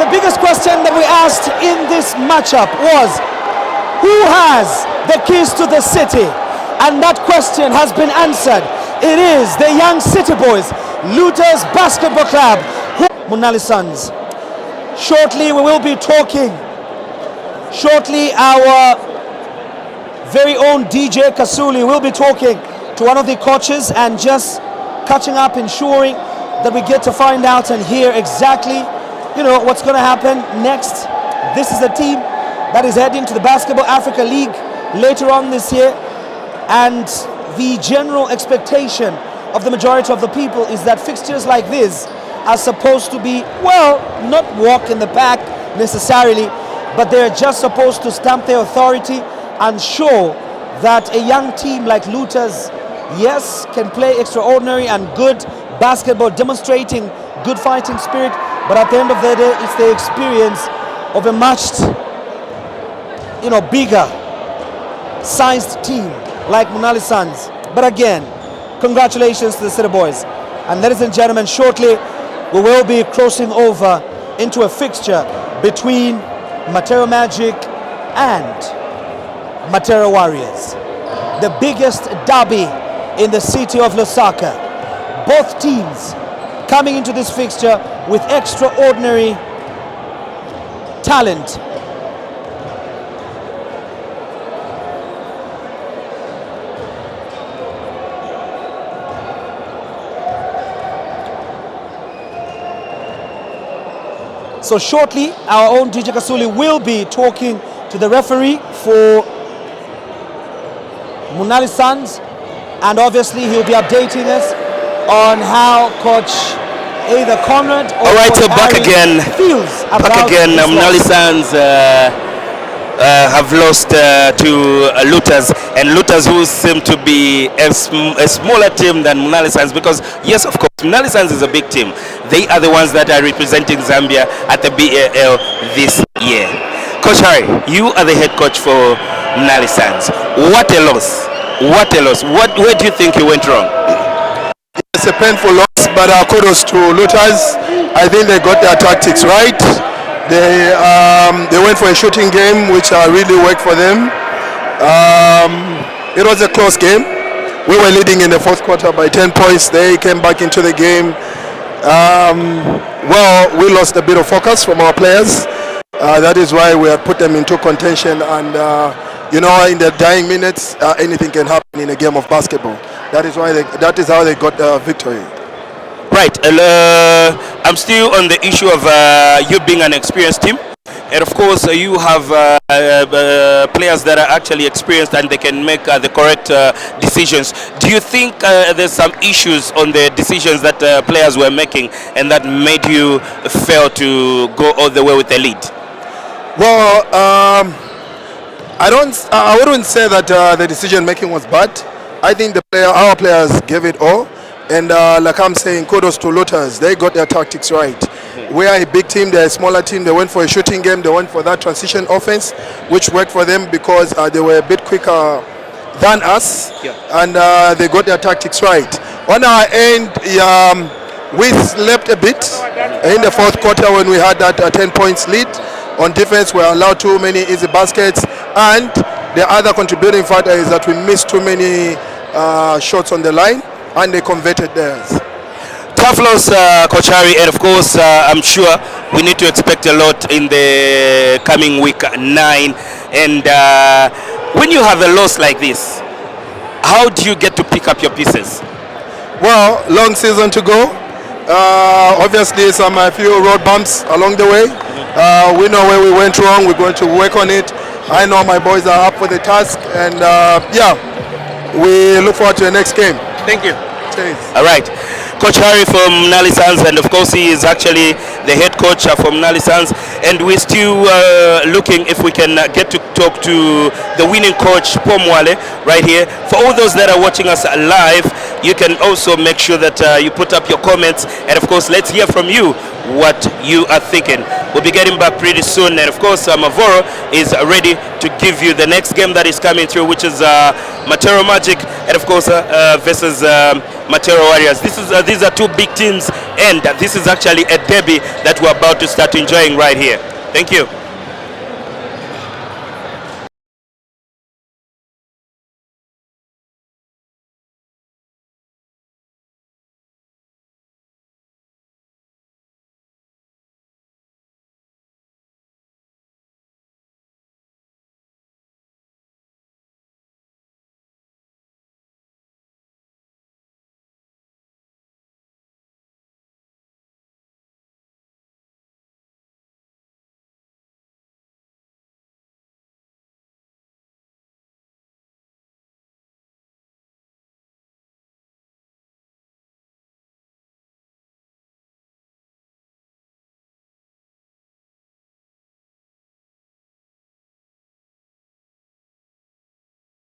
The biggest question that we asked in this matchup was, who has the keys to the city? And that question has been answered. It is the young City Boys, Looters Basketball Club, Munali Suns. Shortly we will be talking. Shortly our very own DJ Kasuli will be talking to one of the coaches and just catching up, ensuring that we get to find out and hear exactly, what's going to happen next. This is a team that is heading to the Basketball Africa League later on this year, and the general expectation of the majority of the people is that fixtures like this are supposed to be, not walk in the park necessarily, but they're just supposed to stamp their authority and show that a young team like Looters yes, can play extraordinary and good basketball, demonstrating good fighting spirit, but at the end of the day, it's the experience of a matched, bigger sized team like Munali Suns. But again, congratulations to the City Boys. And ladies and gentlemen, shortly we will be crossing over into a fixture between Matero Magic and Matero Warriors. The biggest derby in the city of Lusaka. Both teams coming into this fixture with extraordinary talent. So shortly, our own DJ Kasuli will be talking to the referee for Munali Suns, and obviously he'll be updating us on how Coach either Conrad or All right, Coach so back Harry again. feels about Back again. this Munali loss. Suns have lost to Looters, and Looters, who seem to be a smaller team than Munali Suns, because yes, of course, Munali Suns is a big team. They are the ones that are representing Zambia at the BAL this year. Coach Harry, you are the head coach for Munali Suns. What a loss! What a loss! Where do you think you went wrong? It's a painful loss, but kudos to Looters. I think they got their tactics right. They went for a shooting game, which really worked for them. It was a close game. We were leading in the fourth quarter by 10 points. They came back into the game. We lost a bit of focus from our players. That is why we had put them into contention. And in the dying minutes, anything can happen in a game of basketball. That is how they got the victory. Right, I'm still on the issue of you being an experienced team, and of course you have players that are actually experienced and they can make the correct decisions. Do you think there's some issues on the decisions that players were making and that made you fail to go all the way with the lead? Well, I wouldn't say that the decision making was bad. I think our players gave it all. And like I'm saying, kudos to Looters. They got their tactics right. We are a big team, they're a smaller team. They went for a shooting game. They went for that transition offense, which worked for them because they were a bit quicker than us. Yeah. And they got their tactics right. On our end, we slept a bit in the fourth quarter when we had that 10 points lead. On defense, we allowed too many easy baskets. And the other contributing factor is that we missed too many shots on the line, and they converted theirs. Tough loss, Coach Harry, and of course I'm sure we need to expect a lot in the coming week 9. And when you have a loss like this, how do you get to pick up your pieces? Well, long season to go. Obviously a few road bumps along the way. We know where we went wrong. We're going to work on it. I know my boys are up for the task, and we look forward to the next game. Thank you. Cheers. All right. Coach Harry from Munali Suns, and of course he is actually the head coach for Munali Suns, and we're still looking if we can get to talk to the winning coach, Mwale, right here. For all those that are watching us live, you can also make sure that you put up your comments, and of course let's hear from you what you are thinking. We'll be getting back pretty soon, and of course Mavoro is ready to give you the next game that is coming through, which is Matero Magic, and of course versus Matero Warriors. These are two big teams, and this is actually a derby that we're about to start enjoying right here. Thank you.